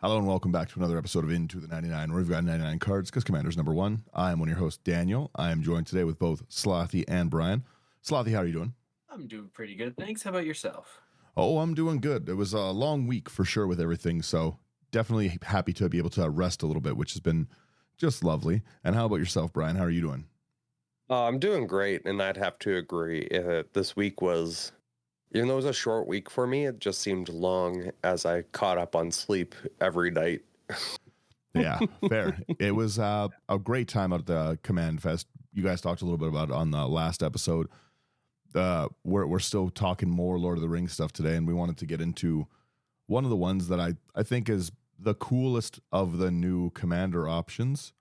Hello and welcome back to another episode of Into the 99, where we've got 99 cards because Commander's number one. I am one of your hosts, Daniel. I am joined today with both Slothy and Brian. Slothy, how are you doing? I'm doing pretty good, thanks. How about yourself? Oh, I'm doing good. It was a long week for sure with everything, so definitely happy to be able to rest a little bit, which has been just lovely. And how about yourself, Brian? How are you doing? I'm doing great, and I'd have to agree. This week was, even though it was a short week for me, it just seemed long as I caught up on sleep every night. Yeah, fair. It was a great time at the Command Fest. You guys talked a little bit about it on the last episode. We're still talking more Lord of the Rings stuff today, and we wanted to get into one of the ones that I think is the coolest of the new Commander options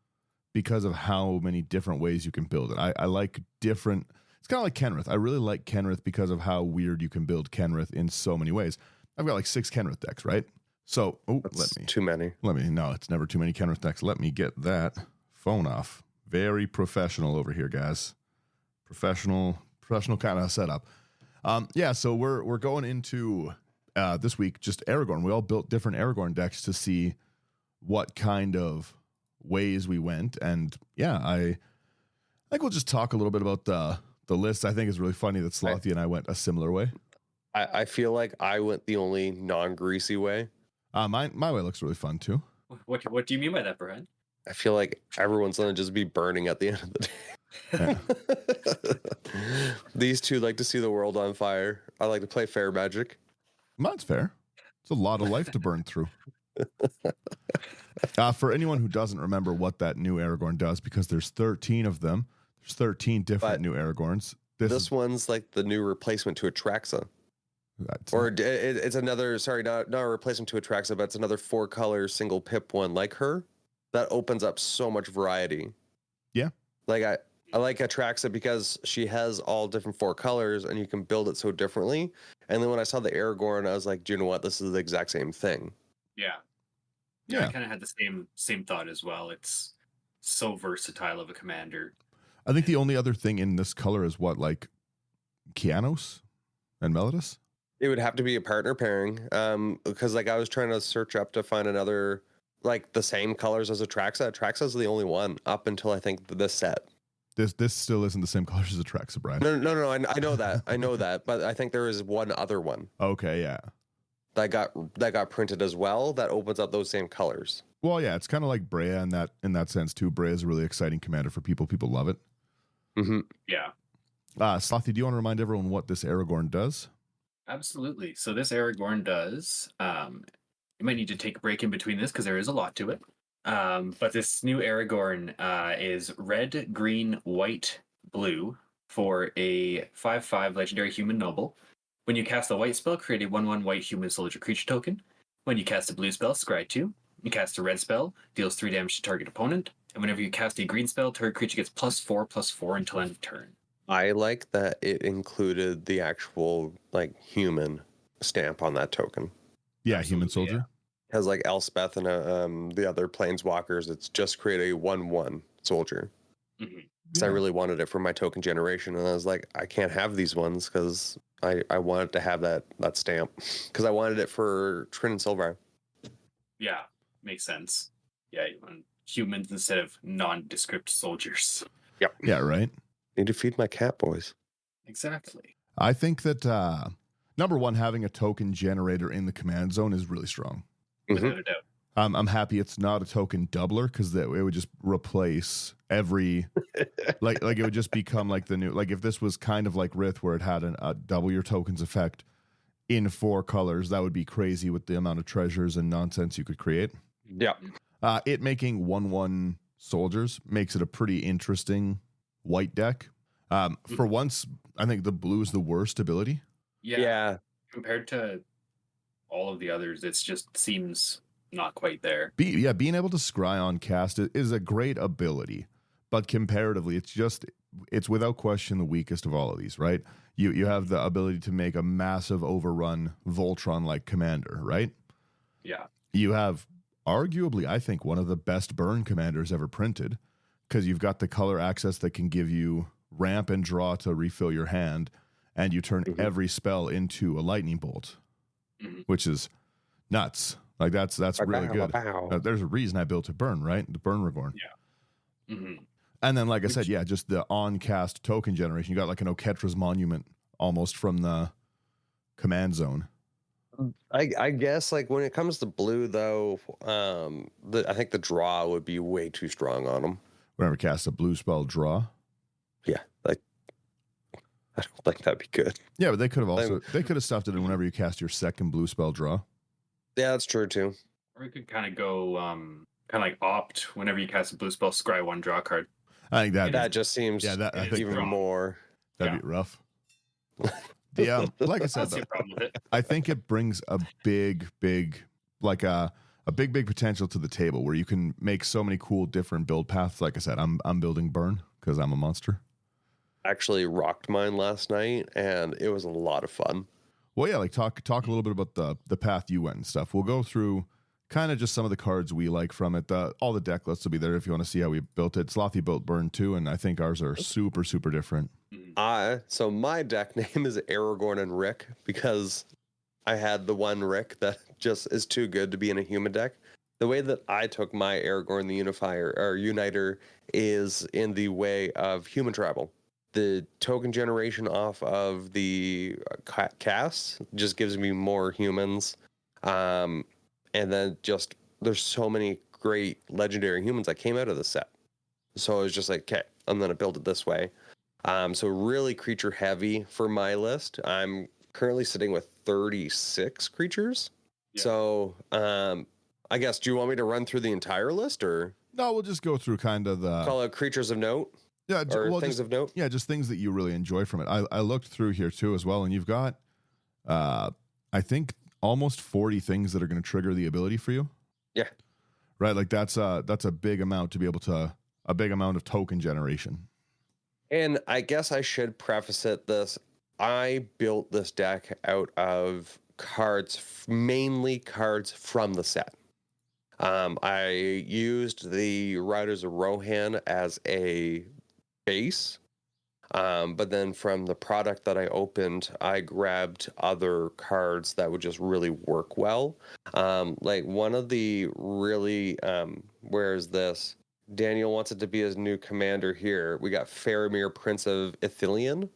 because of how many different ways you can build it. I like different. It's kind of like Kenrith. I really like Kenrith because of how weird you can build Kenrith in so many ways. I've got like 6 Kenrith decks, right? So, Too many. No, it's never too many Kenrith decks. Let me get that phone off. Very professional over here, guys. Professional kind of setup. So we're going into this week just Aragorn. We all built different Aragorn decks to see what kind of ways we went, and I think we'll just talk a little bit about the list. I think it's really funny that Slothy and I went a similar way. I feel like I went the only non-greasy way. My way looks really fun too. What do you mean by that, Brian? I feel like everyone's gonna just be burning at the end of the day. Yeah. These two like to see the world on fire. I like to play fair magic. Mine's fair. It's a lot of life to burn through. For anyone who doesn't remember what that new Aragorn does, because there's 13 of them, there's 13 different new Aragorns. This one's like the new replacement to Atraxa. It's another, not a replacement to Atraxa, but it's another 4-color single pip one like her that opens up so much variety. Yeah. Like I like Atraxa because she has all different 4 colors and you can build it so differently. And then when I saw the Aragorn, I was like, do you know what? This is the exact same thing. Yeah. I kind of had the same thought as well. It's so versatile of a commander. I think the only other thing in this color is what, like Kianos and Melodus? It would have to be a partner pairing, because like I was trying to search up to find another like the same colors as Atraxa. Atraxa's the only one up until I think this set. This still isn't the same colors as Atraxa, Brian. No. I know that, but I think there is one other one. Okay, yeah. That got printed as well. That opens up those same colors. Well, yeah, it's kind of like Brea in that sense too. Brea is a really exciting commander for people. People love it. Mm-hmm. Yeah. Slothy, do you want to remind everyone what this Aragorn does? Absolutely. So this Aragorn does, you might need to take a break in between this because there is a lot to it. But this new Aragorn is red, green, white, blue for a 5/5 legendary human noble. When you cast a white spell, create a 1/1 white human soldier creature token. When you cast a blue spell, scry 2. You cast a red spell, deals 3 damage to target opponent. And whenever you cast a green spell, target creature gets +4/+4 until end of turn. I like that it included the actual like human stamp on that token. Yeah, human soldier. Yeah. Has like Elspeth and the other planeswalkers. It's just create a 1/1 soldier. Mm-hmm. So I really wanted it for my token generation, and I was like, I can't have these ones because I wanted to have that stamp because I wanted it for Trin and Sylvar. Yeah, makes sense. Yeah, you want humans instead of nondescript soldiers. Yep. Yeah, right. Need to feed my cat, boys. Exactly. I think that number one, having a token generator in the command zone is really strong. Without a doubt. I'm happy it's not a token doubler because it would just replace every like it would just become like the new, like if this was kind of like Rith where it had a double your tokens effect in 4 colors, that would be crazy with the amount of treasures and nonsense you could create. Yeah. It making 1/1 soldiers makes it a pretty interesting white deck. For once, I think the blue is the worst ability. Yeah. Compared to all of the others, it's just seems not quite there. Being able to scry on cast is a great ability, but comparatively, it's without question the weakest of all of these, right? You have the ability to make a massive overrun Voltron-like commander, right? Yeah. You have arguably, I think, one of the best burn commanders ever printed because you've got the color access that can give you ramp and draw to refill your hand, and you turn every spell into a lightning bolt, which is nuts. Like that's really good. Wow. There's a reason I built a burn, right? The burn Aragorn. Yeah. Mm-hmm. And then, like I said, yeah, just the on-cast token generation. You got like an Oketra's Monument almost from the command zone. I guess like when it comes to blue though, I think the draw would be way too strong on them. Whenever cast a blue spell, draw. Yeah, like I don't think that'd be good. Yeah, but they could have stuffed it in whenever you cast your second blue spell, draw. Yeah, that's true too. Or you could kind of go, kind of like opt whenever you cast a blue spell, scry 1, draw a card. I think that just seems I think even more. That'd be rough. Yeah, like I said, That's your problem with it. I think it brings a big potential to the table where you can make so many cool different build paths. Like I said, I'm building burn because I'm a monster. Actually rocked mine last night and it was a lot of fun. Well, yeah, like talk a little bit about the path you went and stuff. We'll go through kind of just some of the cards we like from it. All the deck lists will be there if you want to see how we built it. Slothy built burn too, and I think ours are super, super different. So my deck name is Aragorn and Rick because I had the one Rick that just is too good to be in a human deck. The way that I took my Aragorn the Uniter is in the way of human tribal. The token generation off of the cast just gives me more humans. And then just there's so many great legendary humans that came out of the set. So I was just like, okay, I'm going to build it this way. So really creature heavy for my list. I'm currently sitting with 36 creatures. Yeah. So I guess, do you want me to run through the entire list or? No, we'll just go through kind of the... Call it creatures of note? Yeah, things of note? Yeah, just things that you really enjoy from it. I looked through here too as well, and you've got, I think, almost 40 things that are going to trigger the ability for you. Yeah. Right, like that's a big amount to be able to... A big amount of token generation. And I guess I should preface this. I built this deck out of cards, mainly cards from the set. I used the Riders of Rohan as a base, but then from the product that I opened, I grabbed other cards that would just really work well. Like one of the really, where is this? Daniel wants it to be his new commander here. We got Faramir, Prince of Ithilien,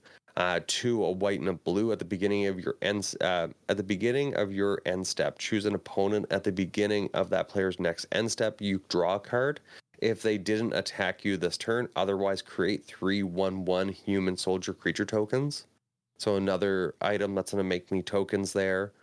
2 a white and a blue at the beginning of your end step. Choose an opponent at the beginning of that player's next end step. You draw a card. If they didn't attack you this turn, otherwise create 3/1/1 human soldier creature tokens. So another item that's going to make me tokens there.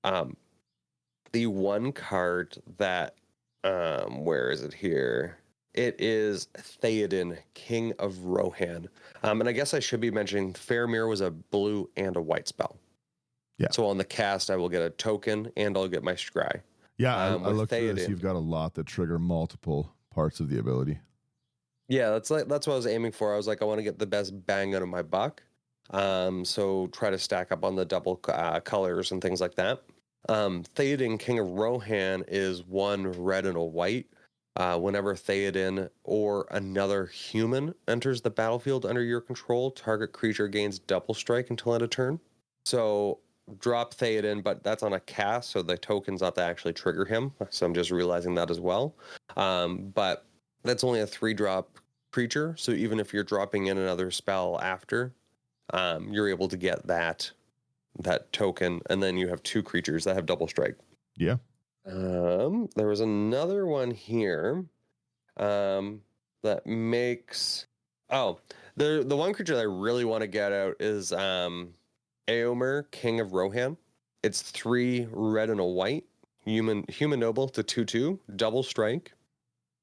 The one card that where is it here? It is Theoden, King of Rohan. And I guess I should be mentioning Faramir was a blue and a white spell. Yeah. So on the cast, I will get a token and I'll get my scry. Yeah, I looked through this. You've got a lot that trigger multiple parts of the ability. Yeah, that's what I was aiming for. I was like, I want to get the best bang out of my buck. So try to stack up on the double colors and things like that. Theoden, King of Rohan, is 1 red and a white. Whenever Theoden or another human enters the battlefield under your control, target creature gains double strike until end of turn. So drop Theoden, but that's on a cast, so the token's not to actually trigger him. So I'm just realizing that as well. But that's only a 3-drop creature, so even if you're dropping in another spell after, you're able to get that token, and then you have 2 creatures that have double strike. Yeah. There was another one here that makes... Oh, the one creature that I really want to get out is Éomer, King of Rohan. It's 3 red and a white, human noble to 2/2, double strike.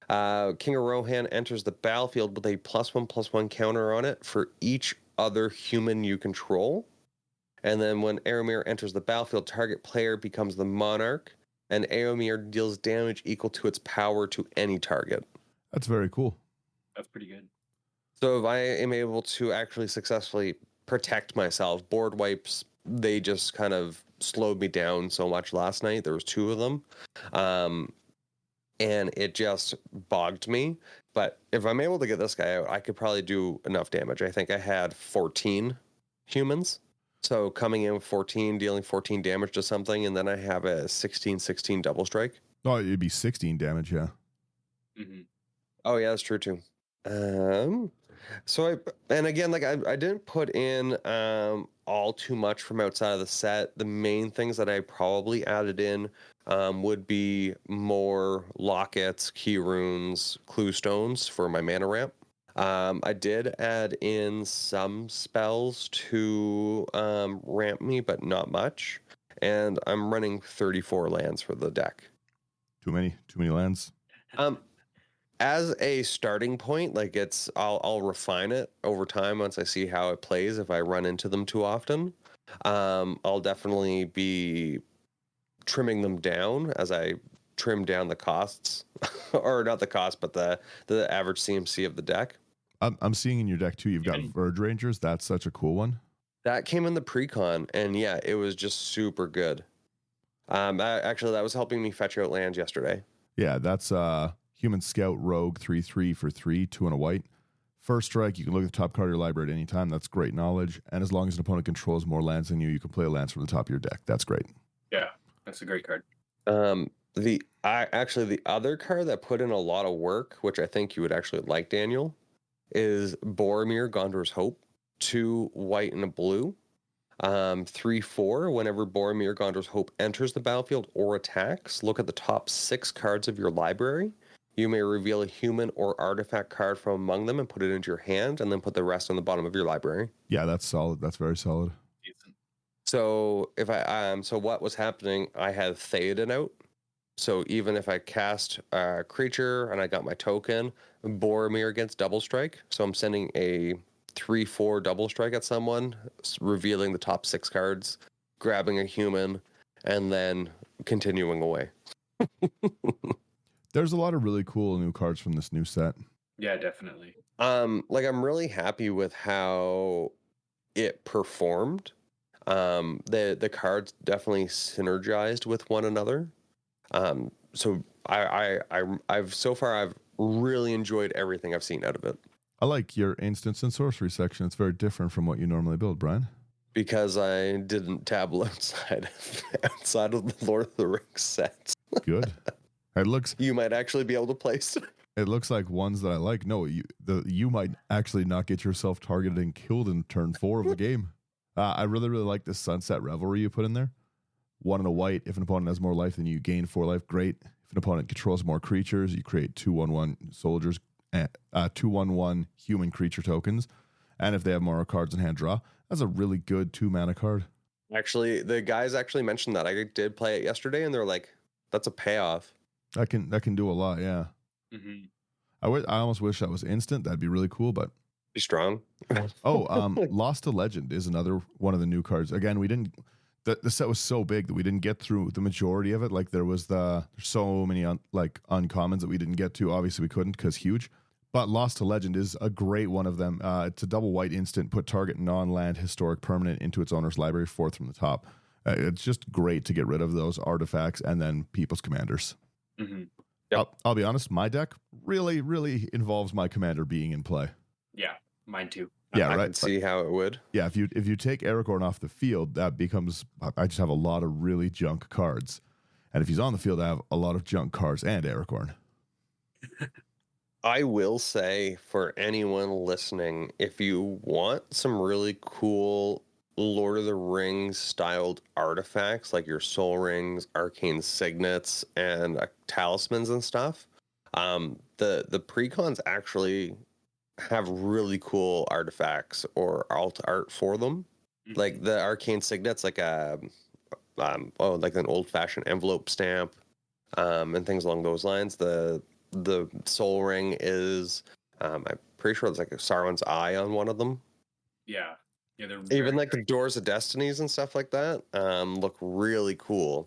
King of Rohan enters the battlefield with a +1/+1 counter on it for each other human you control. And then when Éomer enters the battlefield, target player becomes the monarch, and Éomer deals damage equal to its power to any target. That's very cool. That's pretty good. So if I am able to actually successfully protect myself, board wipes, they just kind of slowed me down so much last night. There was 2 of them. And it just bogged me. But if I'm able to get this guy out, I could probably do enough damage. I think I had 14 humans. So coming in with 14, dealing 14 damage to something, and then I have a 16/16 double strike. Oh, it'd be 16 damage, yeah. Mm-hmm. Oh yeah, that's true too. So and again, like I didn't put in all too much from outside of the set. The main things that I probably added in would be more lockets, key runes, clue stones for my mana ramp. I did add in some spells to ramp me, but not much. And I'm running 34 lands for the deck. Too many lands. As a starting point, like I'll refine it over time once I see how it plays. If I run into them too often, I'll definitely be trimming them down as I trim down the costs, or not the cost, but the average CMC of the deck. I'm seeing in your deck too. You've got Verge Rangers. That's such a cool one. That came in the pre-con, and yeah, it was just super good. Actually, that was helping me fetch out lands yesterday. Yeah, that's Human Scout Rogue 3/3 for 3, 2 and a white. First strike, you can look at the top card of your library at any time. That's great knowledge. And as long as an opponent controls more lands than you, you can play a lands from the top of your deck. That's great. Yeah, that's a great card. The other card that put in a lot of work, which I think you would actually like, Daniel, is Boromir, Gondor's Hope. 2 white and a blue. 3/4. Whenever Boromir, Gondor's Hope enters the battlefield or attacks, look at the top 6 cards of your library. You may reveal a human or artifact card from among them and put it into your hand, and then put the rest on the bottom of your library. Yeah, that's solid. That's very solid. So if so what was happening? I had Theoden out. So even if I cast a creature and I got my token, Boromir against double strike. So I'm sending a 3/4 double strike at someone, revealing the top 6 cards, grabbing a human, and then continuing away. There's a lot of really cool new cards from this new set. Yeah, definitely. I'm really happy with how it performed. The cards definitely synergized with one another. So I've really enjoyed everything I've seen out of it. I like your instance and sorcery section. It's very different from what you normally build, Brian. Because I didn't dabble outside of the Lord of the Rings sets. Good. It looks. You might actually be able to place. It looks like ones that I like. No, you might actually not get yourself targeted and killed in turn 4 of the game. I really like the Sunset Revelry you put in there. 1 and a white. If an opponent has more life than you, gain 4 life. Great. If an opponent controls more creatures, you create 2/1/1 soldiers, 2/1/1 human creature tokens. And if they have more cards in hand, draw. That's a really good 2 mana card. Actually, the guys actually mentioned that. I did play it yesterday, and they're like, "That's a payoff." That can do a lot. Yeah. Mm-hmm. I almost wish that was instant. That'd be really cool, but be strong. Lost to Legend is another one of the new cards. Again, we didn't. The set was so big that we didn't get through the majority of it. Like there's so many uncommons that we didn't get to. Obviously, we couldn't because huge. But Lost to Legend is a great one of them. It's a double white instant. Put target non-land historic permanent into its owner's library, 4th from the top. It's just great to get rid of those artifacts and then people's commanders. Mm-hmm. Yep. I'll be honest. My deck really, really involves my commander being in play. Yeah, mine too. Yeah, I right. can see how it would. Yeah, if you take Aragorn off the field, that becomes I just have a lot of really junk cards, and if he's on the field, I have a lot of junk cards and Aragorn. I will say for anyone listening, if you want some really cool Lord of the Rings styled artifacts like your soul rings, arcane signets, and talismans and stuff, the precons actually have really cool artifacts or alt art for them. Mm-hmm. Like the arcane signets, like like an old fashioned envelope stamp, and things along those lines. The soul ring is, I'm pretty sure it's like a Sauron's eye on one of them. Yeah. Yeah, even like the Doors of Destinies and stuff like that look really cool.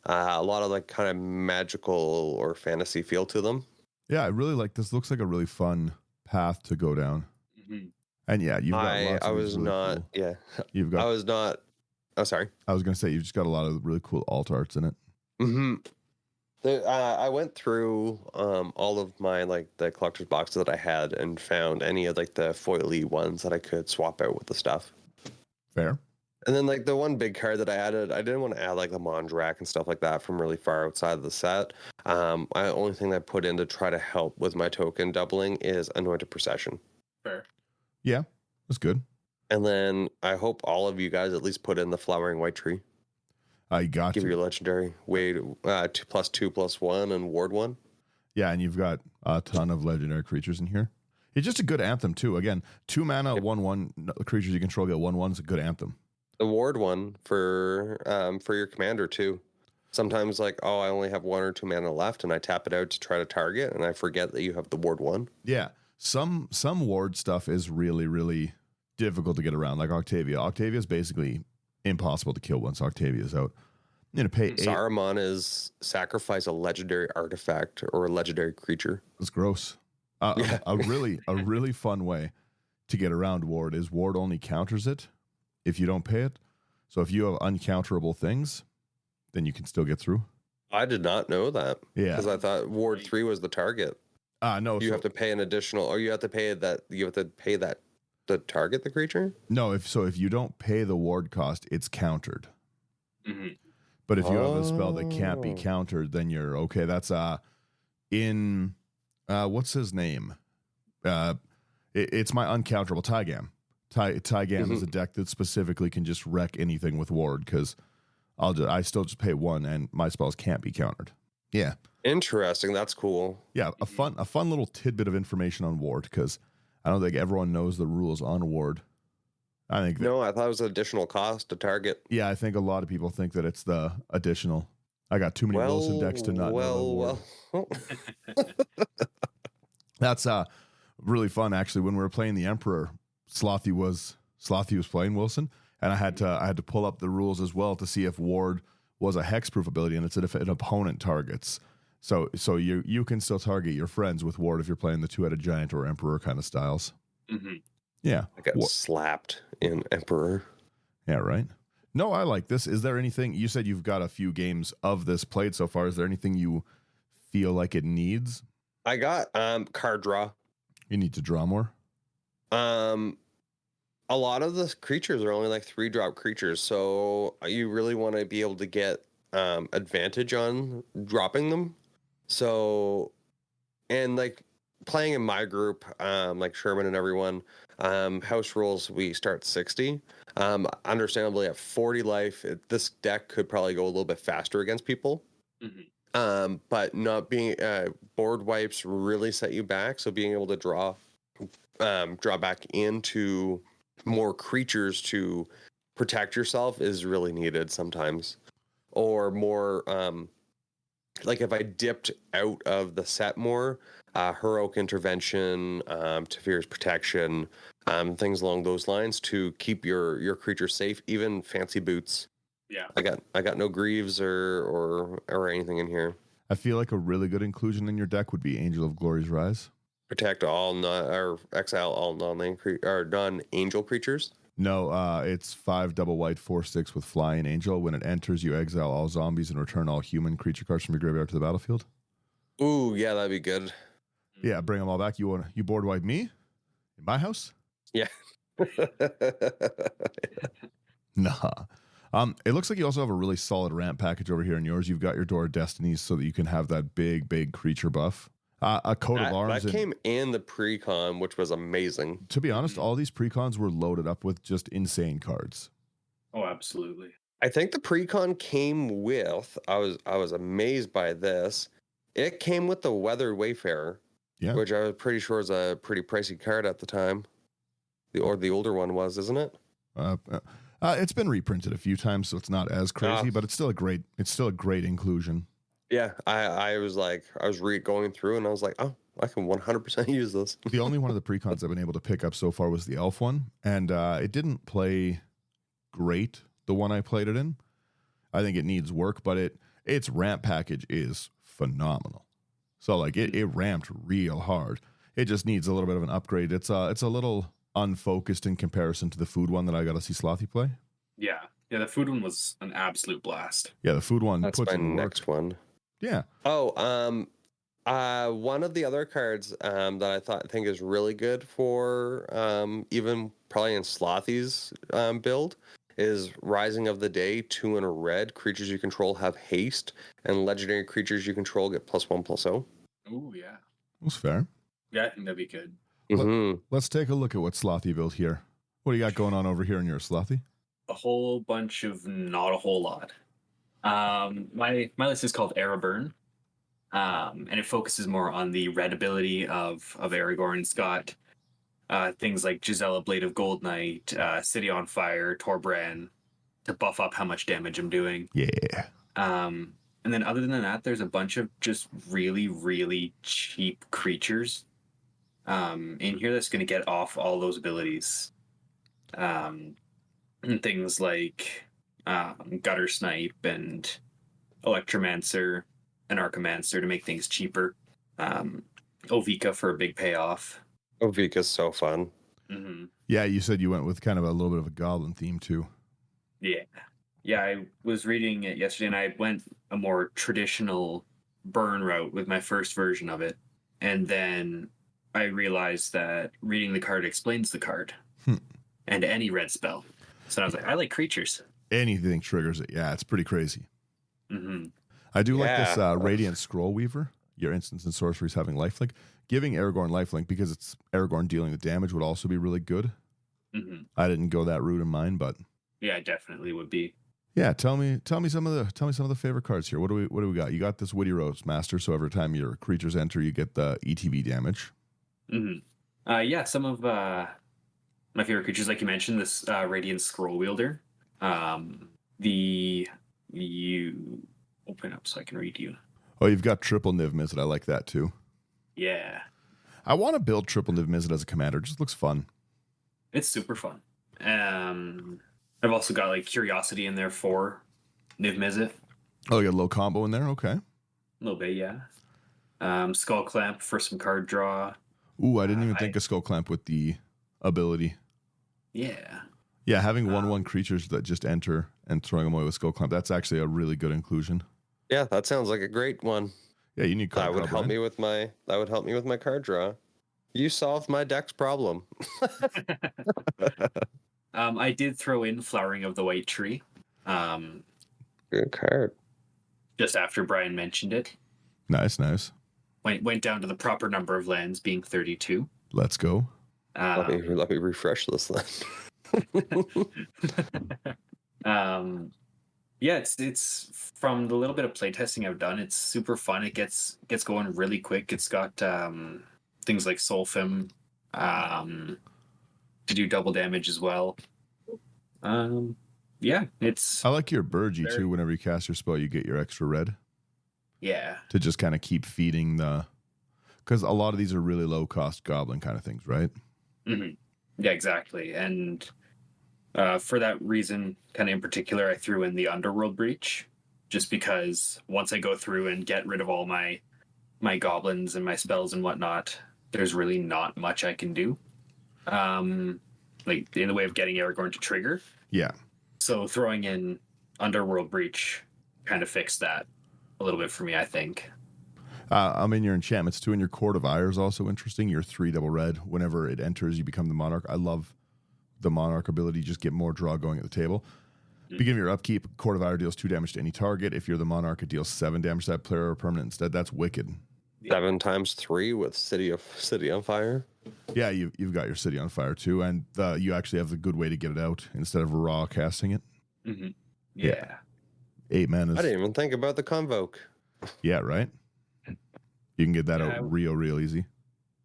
A lot of like kind of magical or fantasy feel to them. Yeah, I really like this. Looks like a really fun path to go down. Mm-hmm. And yeah, you've got lots I of was really not. cool. Yeah, you've got. I was not. Oh, sorry. I was gonna say you've just got a lot of really cool alt arts in it. Mm-hmm. I went through all of my like the collector's boxes that I had and found any of like the foily ones that I could swap out with the stuff. Fair. And then like the one big card that I added, I didn't want to add like the Mondrak and stuff like that from really far outside of the set. The only thing that I put in to try to help with my token doubling is Anointed Procession. Fair. Yeah, that's good. And then I hope all of you guys at least put in the Flowering White Tree. I got Give you. your legendary Wade 2/2/1 and Ward 1. Yeah, and you've got a ton of legendary creatures in here. It's just a good anthem too. Again, 2 mana, 1/1 creatures you control get 1/1 is a good anthem. The Ward 1 for your commander too. Sometimes like, oh, I only have 1 or 2 mana left, and I tap it out to try to target, and I forget that you have the Ward 1. Yeah, some ward stuff is really, really difficult to get around. Like Octavia. Octavia is basically impossible to kill once Octavia is out. You know, pay 8. Saruman is sacrifice a legendary artifact or a legendary creature. That's gross. A really fun way to get around ward is ward only counters it if you don't pay it. So if you have uncounterable things, then you can still get through. I did not know that. Yeah, because I thought Ward 3 was the target. No, You have to pay an additional, or you have to pay that to target the creature. No, if you don't pay the ward cost, it's countered. Mm-hmm. But if you have a spell that can't be countered, then you're okay. That's in what's his name? It's my uncounterable Tygam. Tygam is a deck that specifically can just wreck anything with ward because I still just pay 1 and my spells can't be countered. Yeah, interesting. That's cool. Yeah, a fun little tidbit of information on ward because I don't think everyone knows the rules on ward. I think no, I thought it was an additional cost to target. Yeah, I think a lot of people think that it's the additional. I got too many Wilson decks to not know the ward. That's really fun actually. When we were playing the Emperor, Slothy was playing Wilson, and I had to pull up the rules as well to see if ward was a hexproof ability, and it's if an opponent targets. So you can still target your friends with ward if you're playing the 2-headed giant or Emperor kind of styles. Mm-hmm. Yeah, I got slapped in Emperor. Yeah, right. No, I like this. Is there anything you said you've got a few games of this played so far? Is there anything you feel like it needs? I got card draw. You need to draw more. A lot of the creatures are only like 3-drop creatures, so you really want to be able to get advantage on dropping them. So, and like playing in my group, like Sherman and everyone, house rules, we start 60. Understandably, at 40 life, this deck could probably go a little bit faster against people. Mm-hmm. But not being board wipes really set you back. So being able to draw back into more creatures to protect yourself is really needed sometimes. Or more, like if I dipped out of the set more, heroic intervention, Teferi's protection, things along those lines to keep your creature safe. Even fancy boots. Yeah, I got no Greaves or anything in here. I feel like a really good inclusion in your deck would be Angel of Glory's Rise. Protect all or exile all non-angel creatures. No, it's 5 double white 4/6 with Flying Angel. When it enters, you exile all zombies and return all human creature cards from your graveyard to the battlefield. Ooh, yeah, that'd be good. Yeah, bring them all back. You board wipe me in my house? Yeah. Nah. It looks like you also have a really solid ramp package over here in yours. You've got your Door of Destinies so that you can have that big creature buff. A coat of arms. That came in the pre-con, which was amazing. To be honest, all these pre-cons were loaded up with just insane cards. Oh, absolutely. I think the pre-con came with, I was amazed by this. It came with the Weathered Wayfarer, which I was pretty sure is a pretty pricey card at the time. The older one was, isn't it? It's been reprinted a few times, so it's not as crazy, but it's still a great inclusion. Yeah, I was going through and I was like, oh, I can 100% use this. The only one of the pre-cons I've been able to pick up so far was the Elf one, and it didn't play great, the one I played it in. I think it needs work, but its ramp package is phenomenal. So like it ramped real hard. It just needs a little bit of an upgrade. It's a little unfocused in comparison to the food one that I got to see Slothy play. Yeah, the food one was an absolute blast. Yeah, the food one. That's my next one. Yeah. Oh, one of the other cards that I think is really good for even probably in Slothy's build is Rising of the Day, 2 in a red. Creatures you control have haste, and legendary creatures you control get +1/+0. Oh yeah. That's fair. Yeah, I think that'd be good. Let's take a look at what Slothy built here. What do you got going on over here in your Slothy? A whole bunch of not a whole lot. My list is called Aragorn. And it focuses more on the red ability of Aragorn. It's got things like Gisela, Blade of Gold Knight, City on Fire, Torbran to buff up how much damage I'm doing. Yeah. And then other than that, there's a bunch of just really, really cheap creatures in here that's going to get off all those abilities. And things like Gutter Snipe and Electromancer and Archamancer to make things cheaper. Ovika for a big payoff. Ovika's so fun. Mm-hmm. Yeah, you said you went with kind of a little bit of a goblin theme too. Yeah. Yeah, I was reading it yesterday and I went a more traditional burn route with my first version of it. And then I realized that reading the card explains the card and any red spell. So I was like, I like creatures. Anything triggers it. Yeah, it's pretty crazy. Mm-hmm. I do like this Radiant Scroll Weaver. Your instants and sorceries having lifelink. Giving Aragorn lifelink because it's Aragorn dealing the damage would also be really good. Mm-hmm. I didn't go that route in mine, but yeah, it definitely would be. Yeah, tell me some of the favorite cards here. What do we got? You got this Witty Rose Master, so every time your creatures enter, you get the ETB damage. Mm-hmm. Yeah, some of my favorite creatures, like you mentioned, this Radiant Scroll Wielder. You open up so I can read you. Oh, you've got triple Niv Mizzet. I like that too. Yeah. I want to build triple Niv Mizzet as a commander. It just looks fun. It's super fun. I've also got like Curiosity in there for Niv Mizzet. Oh, you got a little combo in there? Okay. A little bit, yeah. Skull Clamp for some card draw. Ooh, I didn't even think of Skull Clamp with the ability. Yeah. Yeah, having 1/1 creatures that just enter and throwing them away with Skull Clamp, that's actually a really good inclusion. Yeah, that sounds like a great one. Yeah, you need card that draw. Would help me with my card draw. You solved my deck's problem. I did throw in Flowering of the White Tree. Good card. Just after Brian mentioned it. Nice. Went down to the proper number of lands, being 32. Let's go. Let me refresh this then. Yeah, it's from the little bit of playtesting I've done, it's super fun. It gets going really quick. It's got things like Soulfim to do double damage as well. Yeah, it's. I like your Burgie too. Whenever you cast your spell, you get your extra red. Yeah. To just kind of keep feeding because a lot of these are really low cost goblin kind of things, right? Mm-hmm. Yeah, exactly. And for that reason, kind of in particular, I threw in the Underworld Breach, just because once I go through and get rid of all my goblins and my spells and whatnot, there's really not much I can do. Like in the way of getting Aragorn to trigger. Yeah. So throwing in Underworld Breach kind of fixed that a little bit for me, I think. Your enchantments too, and your Court of Ire is also interesting. Your 3 double red. Whenever it enters, you become the Monarch. I love the Monarch ability. Just get more draw going at the table. Beginning of your upkeep, Court of Ire deals 2 damage to any target. If you're the Monarch, it deals 7 damage to that player or permanent instead. That's wicked. 7 times 3 with City on Fire. Yeah, you've got your City on Fire too, and you actually have the good way to get it out instead of raw casting it. Mm-hmm. Yeah. 8 mana. I didn't even think about the Convoke. Yeah, right. You can get that out real easy,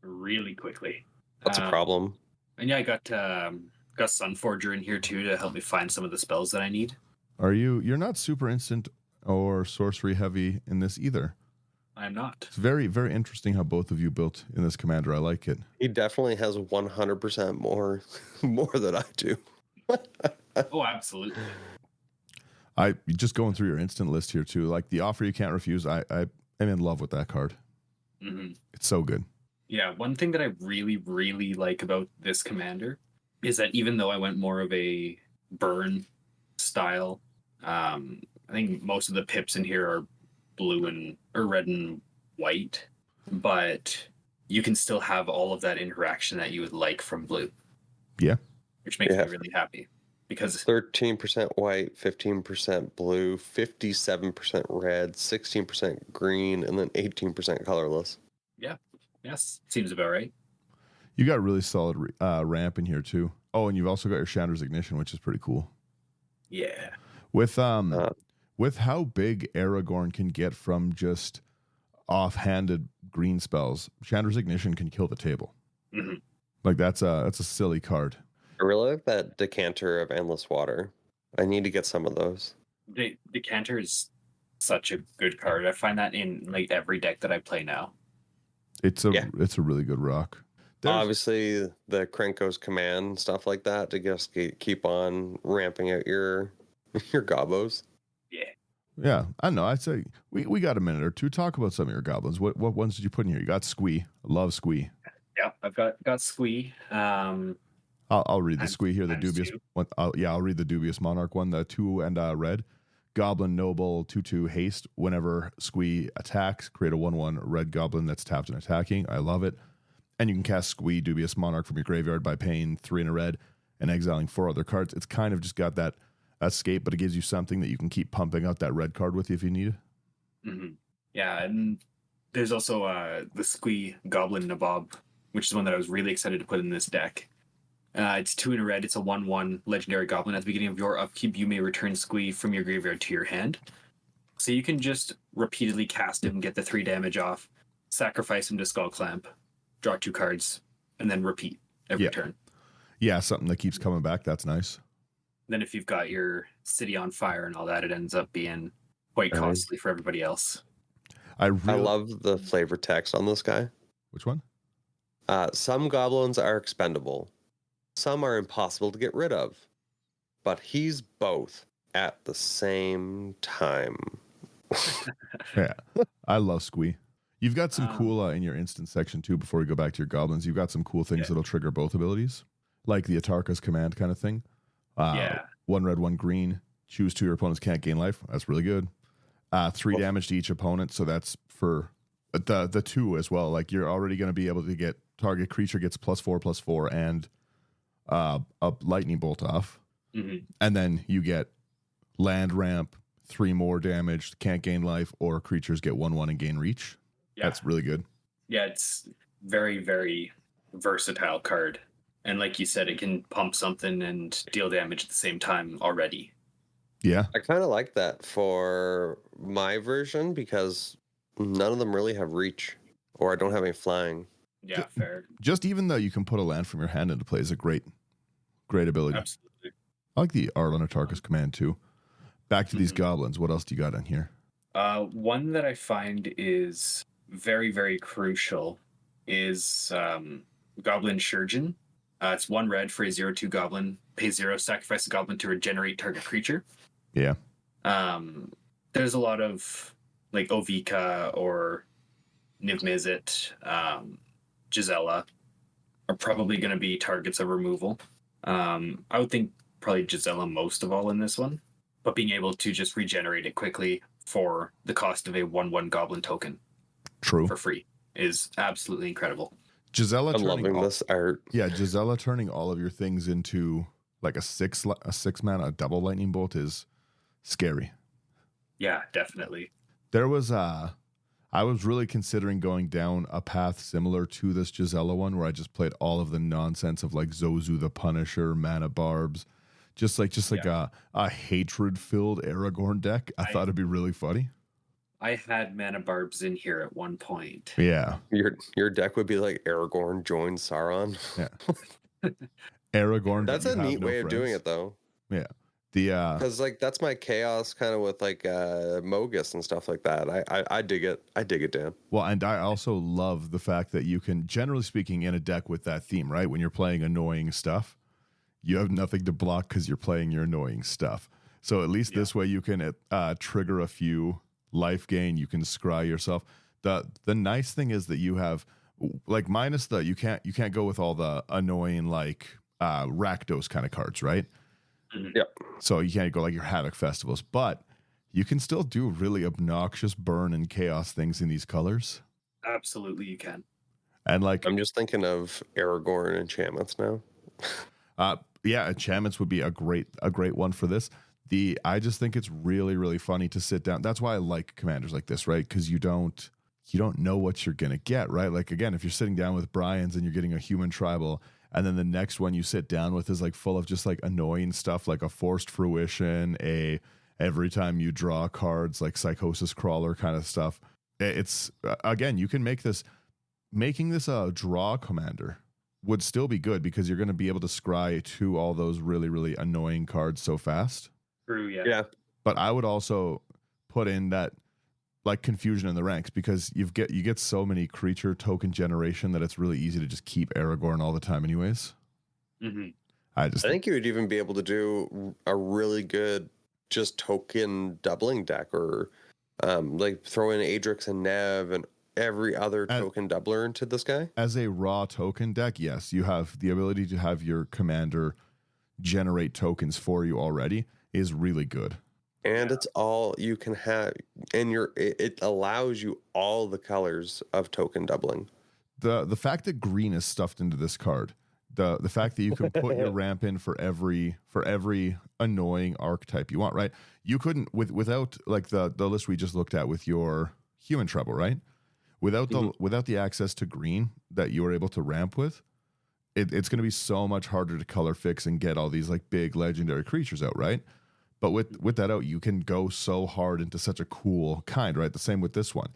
really quickly. That's a problem. And yeah, I got Sunforger in here too to help me find some of the spells that I need. You're not super instant or sorcery heavy in this either. I'm not. It's very, very interesting how both of you built in this commander. I like it. He definitely has 100% more than I do. Oh, absolutely. I just going through your instant list here too. Like the Offer You Can't Refuse. I am in love with that card. Mm-hmm. It's so good. Yeah, one thing that I really, really like about this commander is that even though I went more of a burn style, I think most of the pips in here are red and white, but you can still have all of that interaction that you would like from blue. Yeah. Which makes me really happy. because 13% white, 15% blue, 57% red, 16% green, and then 18% colorless. yes, seems about right. You got really solid ramp in here too. Oh, and you've also got your Chandra's Ignition, which is pretty cool. Yeah. With how big Aragorn can get from just offhanded green spells, Chandra's Ignition can kill the table. Mm-hmm. Like that's a silly card. I really like that Decanter of Endless Water. I need to get some of those. The Decanter is such a good card. I find that in like every deck that I play now. It's a really good rock. Obviously, the Krenko's Command, stuff like that, to just keep on ramping out your gobos. Yeah, I know. I'd say we got a minute or two. Talk about some of your goblins. What ones did you put in here? You got Squee. I love Squee. Yeah, I've got Squee. I'll read the Squee here. The dubious one. I'll read the dubious monarch one. The 2 and red. Goblin Noble 2/2 haste. Whenever Squee attacks, create a 1/1 red goblin that's tapped and attacking. I love it. And you can cast Squee Dubious Monarch from your graveyard by paying 3 and a red and exiling 4 other cards. It's kind of just got that escape, but it gives you something that you can keep pumping out that red card with you if you need it. Mm-hmm. Yeah, and there's also the Squee Goblin Nabob, which is one that I was really excited to put in this deck. It's 2 and a red. It's a 1/1 legendary goblin. At the beginning of your upkeep, you may return Squee from your graveyard to your hand. So you can just repeatedly cast him, get the 3 damage off, sacrifice him to Skull Clamp, draw 2 cards, and then repeat every turn. Yeah, something that keeps coming back. That's nice. Then if you've got your city on fire and all that, it ends up being quite costly for everybody else. I love the flavor text on this guy. Which one? Some goblins are expendable. Some are impossible to get rid of. But he's both at the same time. Yeah, I love Squee. You've got some cool in your instant section too. Before we go back to your goblins, you've got some cool things that'll trigger both abilities, like the Atarka's Command kind of thing. 1 red, 1 green. Choose 2 your opponents can't gain life. That's really good. 3 damage to each opponent. So that's for the 2 as well. Like you're already going to be able to get target creature gets +4/+4 and a lightning bolt off. Mm-hmm. And then you get land ramp, 3 more damage, can't gain life, or creatures get 1/1 and gain reach. Yeah. That's really good. Yeah, it's very, very versatile card. And like you said, it can pump something and deal damage at the same time already. Yeah. I kind of like that for my version because none of them really have reach or I don't have any flying. Yeah, fair. Just even though you can put a land from your hand into play is a great ability. Absolutely. I like the Art on Atarka's Command too. Back to these goblins. What else do you got in here? One that I find is very, very crucial is Goblin Shurgen. It's 1 red for a 0/2 goblin. Pay 0, sacrifice a goblin to regenerate target creature. Yeah. There's a lot of like Ovika or Niv-Mizzet, Gisela are probably going to be targets of removal. I would think probably Gisela most of all in this one, but being able to just regenerate it quickly for the cost of a 1/1 goblin token for free is absolutely incredible. Gisela I'm loving this art. Yeah, Gisela turning all of your things into like a 6 mana double lightning bolt is scary. Yeah, definitely. There was I was really considering going down a path similar to this Gisela one where I just played all of the nonsense of like Zozu the Punisher, Mana Barbs, just like a hatred-filled Aragorn deck. I thought it'd be really funny. I had Mana Barbs in here at one point. Yeah. Your deck would be like Aragorn joins Sauron. Yeah. Aragorn. That's a neat way of doing it though. Yeah. Because like that's my chaos kind of with like Mogus and stuff like that. I dig it. I dig it, Dan. Well, and I also love the fact that you can, generally speaking, in a deck with that theme, right? When you're playing annoying stuff, you have nothing to block because you're playing your annoying stuff. So at least this way you can trigger a few life gain. You can scry yourself. The nice thing is that you have like minus the you can't go with all the annoying like Rakdos kind of cards, right? Yep. So you can't go like your Havoc Festivals, but you can still do really obnoxious burn and chaos things in these colors. Absolutely, you can. And like I'm just thinking of Aragorn enchantments now. Yeah, enchantments would be a great one for this. I just think it's really, really funny to sit down. That's why I like commanders like this, right? Because you don't know what you're gonna get, right? Like again, if you're sitting down with Brian's and you're getting a human tribal, and then the next one you sit down with is like full of just like annoying stuff, like a forced fruition, every time you draw cards, like psychosis crawler kind of stuff. It's again, you can making this a draw commander would still be good because you're going to be able to scry to all those really, really annoying cards so fast. True, yeah. Yeah. But I would also put in that like confusion in the ranks because you get so many creature token generation that it's really easy to just keep Aragorn all the time anyways. Mm-hmm. I think you would even be able to do a really good just token doubling deck, or like throw in Adrix and Nev and every other token doubler into this guy. As a raw token deck, yes, you have the ability to have your commander generate tokens for you already is really good. And it's all you can have, and it allows you all the colors of token doubling. The fact that green is stuffed into this card, the fact that you can put your ramp in for every annoying archetype you want, right? You couldn't without like the list we just looked at with your human trouble, right? Without the access to green that you were able to ramp with, it's going to be so much harder to color fix and get all these like big legendary creatures out, right? But with that out, you can go so hard into such a cool kind, right? The same with this one.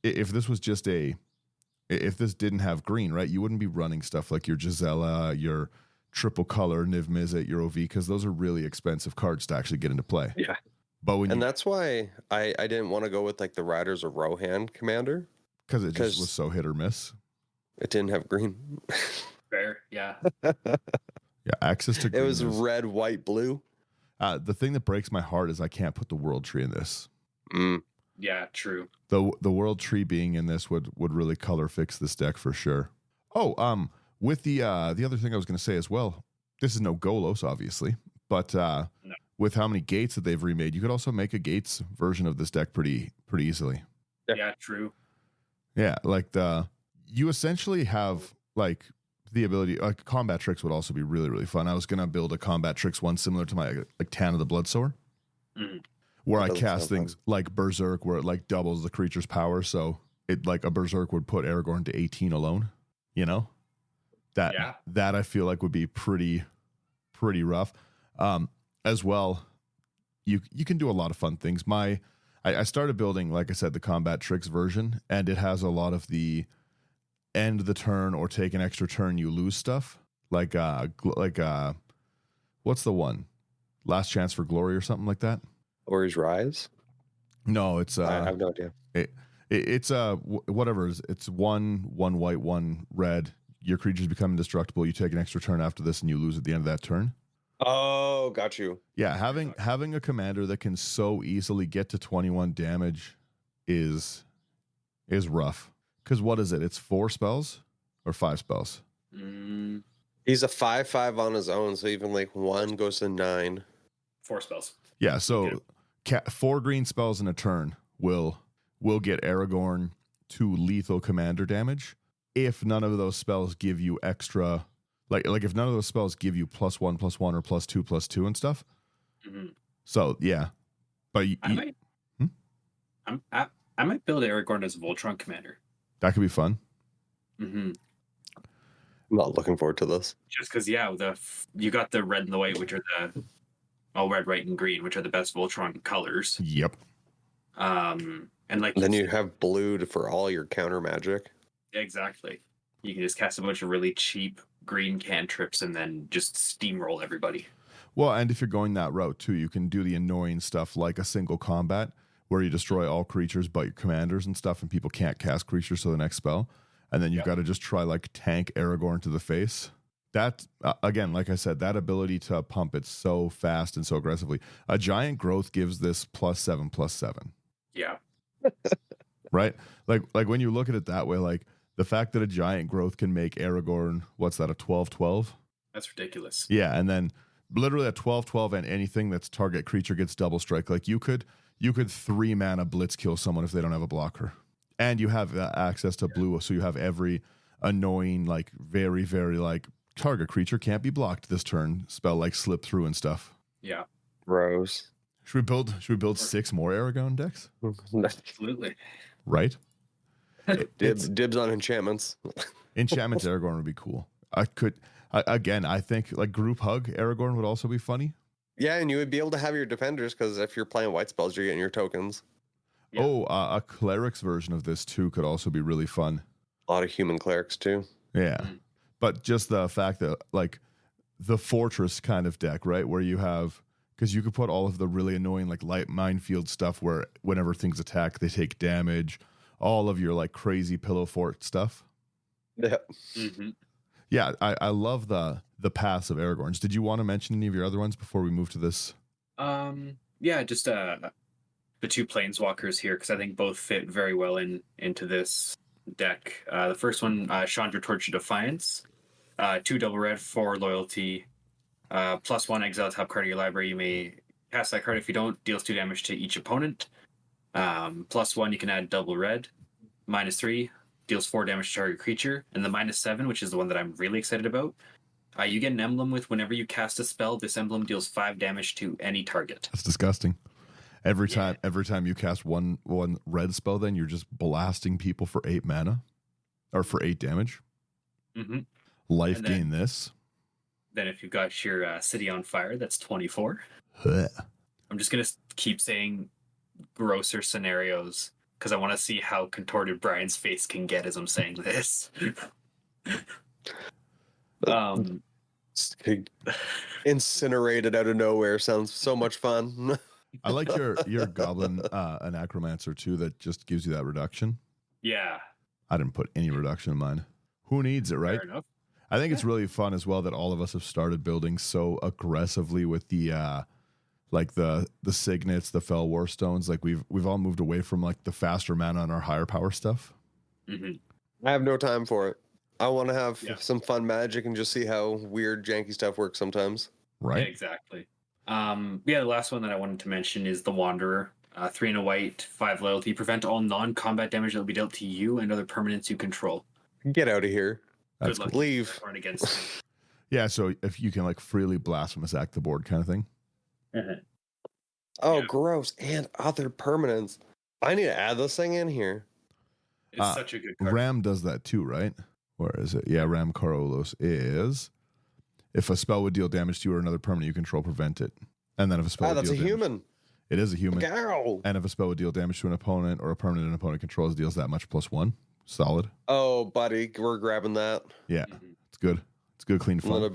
If this was just if this didn't have green, right, you wouldn't be running stuff like your Gisela, your triple color Niv Mizzet, your OV, because those are really expensive cards to actually get into play. Yeah. But that's why I didn't want to go with like the Riders of Rohan commander. Because it just was so hit or miss. It didn't have green. Fair, yeah. Yeah, access to green. It was red, white, blue. The thing that breaks my heart is I can't put the World Tree in this. Yeah, true. The World Tree being in this would really color fix this deck for sure. Oh, with the other thing I was going to say as well, this is no Golos, obviously, but no. With how many gates that they've remade, you could also make a gates version of this deck pretty easily. Yeah, true. Yeah, like you essentially have like the ability, like combat tricks would also be really, really fun. I was gonna build a combat tricks one similar to my like Tan of the Bloodsower, where I cast things like Berserk, where it like doubles the creature's power. So it like a Berserk would put Aragorn to 18 alone. You know, that I feel like would be pretty rough. As well, you can do a lot of fun things. I started building, like I said, the combat tricks version, and it has a lot of the end the turn or take an extra turn you lose stuff. Like what's the one? Last Chance for Glory or something like that? Glory's Rise? No, it's I have no idea. It's whatever. It's one white, one red. Your creatures become indestructible. You take an extra turn after this, and you lose at the end of that turn. Oh, got you. Yeah, having a commander that can so easily get to 21 damage is rough. Because what is it? It's 4 spells or 5 spells? He's a 5/5 on his own, so even like 1 goes to 9. 4 spells. Yeah, so 4 green spells in a turn will get Aragorn to lethal commander damage if none of those spells give you extra. Like if none of those spells give you +1/+1 or +2/+2 and stuff. So yeah, but I might build Aragorn as a Voltron commander. That could be fun. I'm not looking forward to this. Just because, you got the red and the white, which are red, white, and green, which are the best Voltron colors. Yep. And like then you have blue for all your counter magic. Exactly. You can just cast a bunch of really cheap green cantrips and then just steamroll everybody. Well, and if you're going that route too, you can do the annoying stuff like a single combat where you destroy all creatures but your commanders and stuff, and people can't cast creatures to the next spell. And then you've got to just try like tank Aragorn to the face. That, again, like I said, that ability to pump it so fast and so aggressively. A giant growth gives this +7/+7. Yeah. Right? Like when you look at it that way, like the fact that a giant growth can make Aragorn, what's that, a 12/12? That's ridiculous. Yeah, and then literally a 12/12 and anything that's target creature gets double strike. Like you could 3 mana blitz kill someone if they don't have a blocker. And you have access to blue, so you have every annoying, like very, very like target creature can't be blocked this turn. Spell like slip through and stuff. Yeah, Rose. Should we build 6 more Aragorn decks? absolutely. Right? Dibs on enchantments. Enchantment Aragorn would be cool. I think like group hug Aragorn would also be funny. Yeah, and you would be able to have your defenders because if you're playing white spells, you're getting your tokens. Yeah. Oh, a cleric's version of this too could also be really fun. A lot of human clerics too. Yeah. But just the fact that like the fortress kind of deck, right? Where you have, because you could put all of the really annoying like light minefield stuff where whenever things attack, they take damage, all of your like crazy pillow fort stuff. Yeah. Mm-hmm. Yeah, I love the paths of Aragorns. Did you want to mention any of your other ones before we move to this? Yeah, just the 2 planeswalkers here, because I think both fit very well into this deck. The first one, Chandra Torch of Defiance. 2 double red, 4 loyalty. +1 exile top card of your library. You may cast that card. If you don't, deals 2 damage to each opponent. +1, you can add double red. -3, deals 4 damage to target creature. And the -7, which is the one that I'm really excited about, you get an emblem with whenever you cast a spell, this emblem deals 5 damage to any target. That's disgusting. Every time you cast one red spell, then you're just blasting people for 8 mana or for 8 damage. Mm-hmm. Life gain this. Then if you've got your city on fire, that's 24. Huh. I'm just going to keep saying grosser scenarios because I want to see how contorted Brian's face can get as I'm saying this. Incinerated out of nowhere sounds so much fun. I like your goblin anachromancer too that just gives you that reduction. Yeah. I didn't put any reduction in mine. Who needs it, right? Fair enough. I think it's really fun as well that all of us have started building so aggressively with the like the signets, the fell war stones. Like we've all moved away from like the faster mana on our higher power stuff. Mm-hmm. I have no time for it. I want to have some fun magic and just see how weird janky stuff works sometimes. Right. Yeah, exactly. The last one that I wanted to mention is the Wanderer. 3 and a white, 5 loyalty. Prevent all non-combat damage that will be dealt to you and other permanents you control. Get out of here. That's Good luck. cool. Leave. Against Yeah, so if you can like freely blasphemous act the board kind of thing. mm-hmm. Oh, Yeah. gross. And other permanents. I need to add this thing in here. It's such a good card. Ram does that too, right? Where is it? Yeah, Ram Karolos is if a spell would deal damage to you or another permanent you control, prevent it. And then if a spell would That's deal a damage, human. it is a human. Ow. And if a spell would deal damage to an opponent or a permanent an opponent controls, deals that much +1. Solid. Oh, buddy, we're grabbing that. Yeah, Mm-hmm. it's good. It's good, clean I'm gonna fun.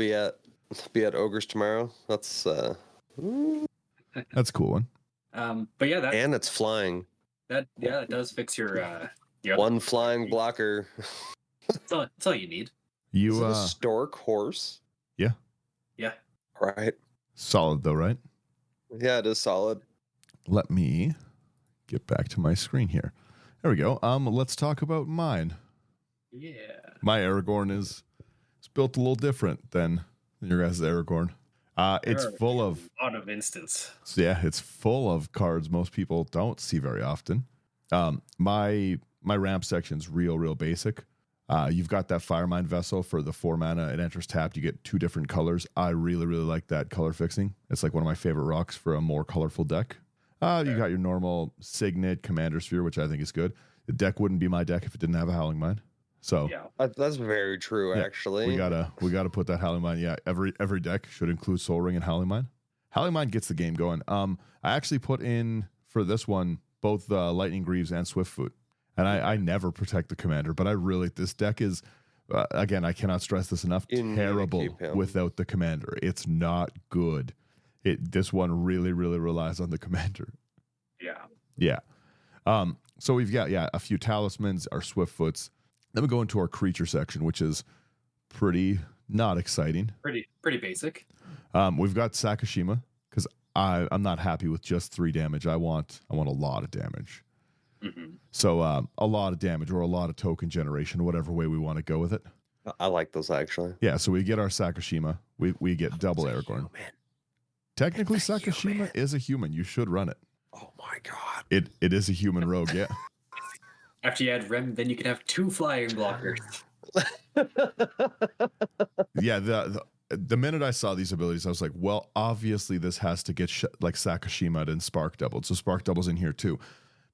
be at Ogres tomorrow. That's That's a cool one. But yeah, and it's flying. that does fix your other One flying blocker. That's all you need. Is it a stork horse? Yeah. Yeah. Right. Solid though, right? Yeah, it is solid. Let me get back to my screen here. There we go. Let's talk about mine. Yeah. My Aragorn is built a little different than your guys' Aragorn. It's full of a lot of instance. So yeah, it's full of cards most people don't see very often. My ramp section's real basic. You've got that Firemind Vessel for the 4 mana. It enters tapped. You get 2 different colors. I really like that color fixing. It's like one of my favorite rocks for a more colorful deck. You got your normal Signet Commander Sphere, which I think is good. The deck wouldn't be my deck if it didn't have a Howling Mind. So yeah, that's very true. yeah, Actually, we gotta put that Howling Mind. Yeah, every deck should include Soul Ring and Howling Mind. Howling Mind gets the game going. I actually put in for this one both Lightning Greaves and Swiftfoot, and I never protect the commander, but this deck is again, I cannot stress this enough. Terrible without the commander. It's not good. This one really relies on the commander. Yeah. So we've got a few talismans, our Swiftfoots. Then we go into our creature section, which is pretty not exciting. Pretty basic. We've got Sakashima because I'm not happy with just 3 damage. I want a lot of damage. Mm-hmm. So a lot of damage or a lot of token generation, whatever way we want to go with it. I like those actually. Yeah, so we get our Sakashima. We get double Aragorn. Technically, Sakashima is a human. You should run it. Oh my god! It is a human rogue. Yeah. After you add Rem, then you can have 2 flying blockers. Yeah, the minute I saw these abilities, I was like, well, obviously this has to get like Sakashima and Spark doubled. So Spark double's in here too.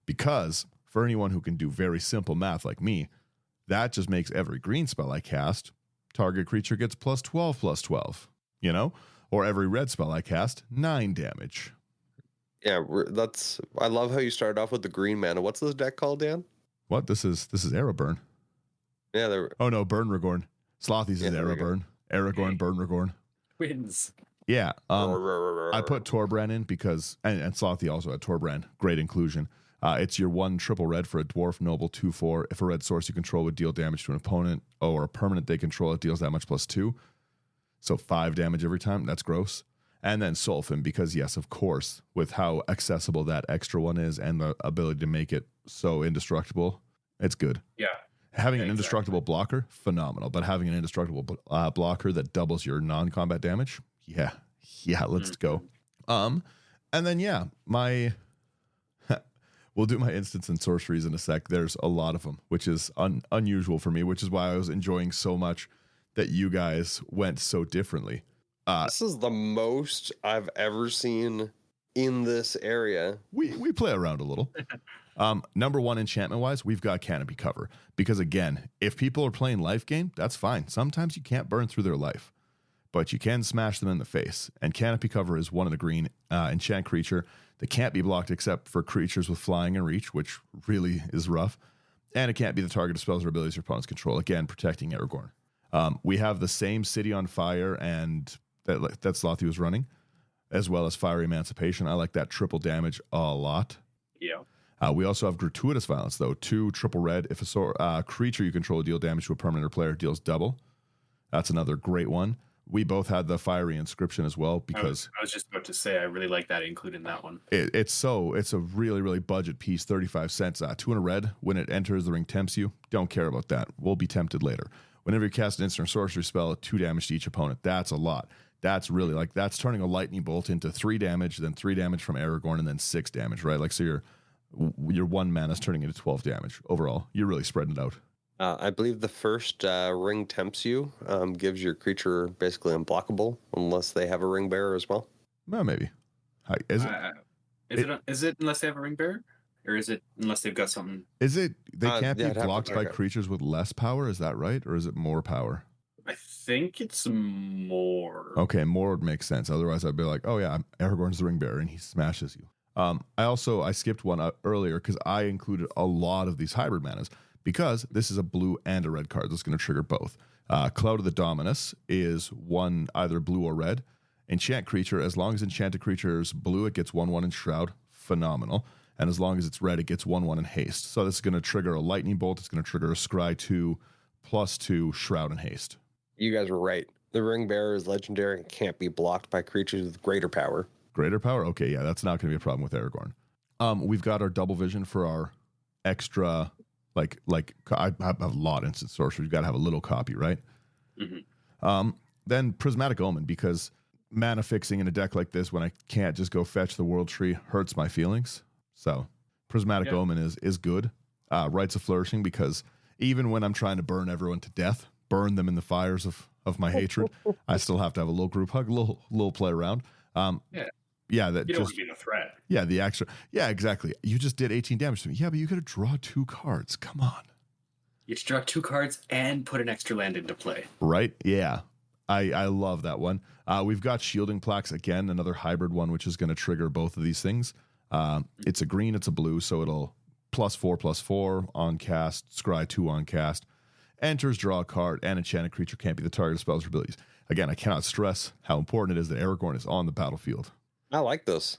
Because for anyone who can do very simple math like me, that just makes every green spell I cast, target creature gets +12/+12, you know? Or every red spell I cast, 9 damage. Yeah, I love how you started off with the green mana. What's this deck called, Dan? What? This is Aragorn. Yeah, Oh no, Burnragorn. Slothy's is Aragorn. Aragorn, Burnragorn. Twins. Yeah. I put Torbran in because, and Slothy also had Torbran. Great inclusion. It's your 1 triple red for a dwarf noble 2/4. If a red source you control would deal damage to an opponent or a permanent they control, it deals that much +2. So 5 damage every time. That's gross. And then Sulfin, because yes, of course, with how accessible that extra one is and the ability to make it so indestructible, it's good. Yeah. Having an indestructible blocker, phenomenal. But having an indestructible blocker that doubles your non-combat damage, yeah, let's go. And then we'll do my instants and sorceries in a sec. There's a lot of them, which is unusual for me, which is why I was enjoying so much that you guys went so differently. This is the most I've ever seen in this area. We play around a little. Number 1 enchantment wise, we've got Canopy Cover, because again, if people are playing life game, that's fine. Sometimes you can't burn through their life, but you can smash them in the face. And Canopy Cover is 1 of the green enchant creature that can't be blocked except for creatures with flying and reach, which really is rough. And it can't be the target of spells or abilities your opponents control. Again, protecting Aragorn. We have the same City on Fire and that Slothy was running, as well as Fiery Emancipation. I like that triple damage a lot. Yeah. We also have Gratuitous Violence, though. 2 triple red. If a creature you control deal damage to a permanent or player, deals double. That's another great one. We both had the Fiery Inscription as well, because I was just about to say I really like that, including that one. It's a really, really budget piece, 35 cents. 2 in a red. When it enters, the ring tempts you. Don't care about that. We'll be tempted later. Whenever you cast an instant or sorcery spell, 2 damage to each opponent. That's a lot. That's really that's turning a lightning bolt into 3 damage, then 3 damage from Aragorn, and then 6 damage, right? Like, so your 1 mana is turning into 12 damage overall. You're really spreading it out. I believe the first ring tempts you, gives your creature basically unblockable unless they have a ring bearer as well. Well, maybe. Is it? Is it unless they have a ring bearer, or is it unless they've got something? Is it they can't be blocked by creatures with less power? Is that right, or is it more power? I think it's more. Okay, more would make sense. Otherwise, I'd be like, oh yeah, Aragorn's the ring bearer and he smashes you. I skipped one earlier because I included a lot of these hybrid manas, because this is a blue and a red card that's going to trigger both. Cloud of the Dominus is 1 either blue or red. Enchant creature, as long as enchanted creature is blue, it gets 1/1 in Shroud. Phenomenal. And as long as it's red, it gets 1/1 in Haste. So this is going to trigger a lightning bolt. It's going to trigger a Scry 2 +2 Shroud and Haste. You guys were right. The ring bearer is legendary and can't be blocked by creatures with greater power. Greater power? Okay, yeah, that's not going to be a problem with Aragorn. We've got our double vision for our extra, like I have a lot of instant sorcery. You've got to have a little copy, right? Mm-hmm. Then Prismatic Omen, because mana fixing in a deck like this when I can't just go fetch the World Tree hurts my feelings. So Prismatic Omen is good. Rites of Flourishing, because even when I'm trying to burn everyone to death, burn them in the fires of my hatred, I still have to have a little group hug, a little play around. Yeah, that you don't just want to be a threat. Yeah, the extra. Yeah, exactly. You just did 18 damage to me. Yeah, but you got to draw 2 cards. Come on. You draw 2 cards and put an extra land into play. Right? Yeah. I love that one. We've got Shielding Plaques again, another hybrid one, which is going to trigger both of these things. It's a green, it's a blue, so it'll +4/+4 on cast, scry 2 on cast, enters, draw a card, and enchanted creature can't be the target of spells or abilities. Again, I cannot stress how important it is that Aragorn is on the battlefield. I like this.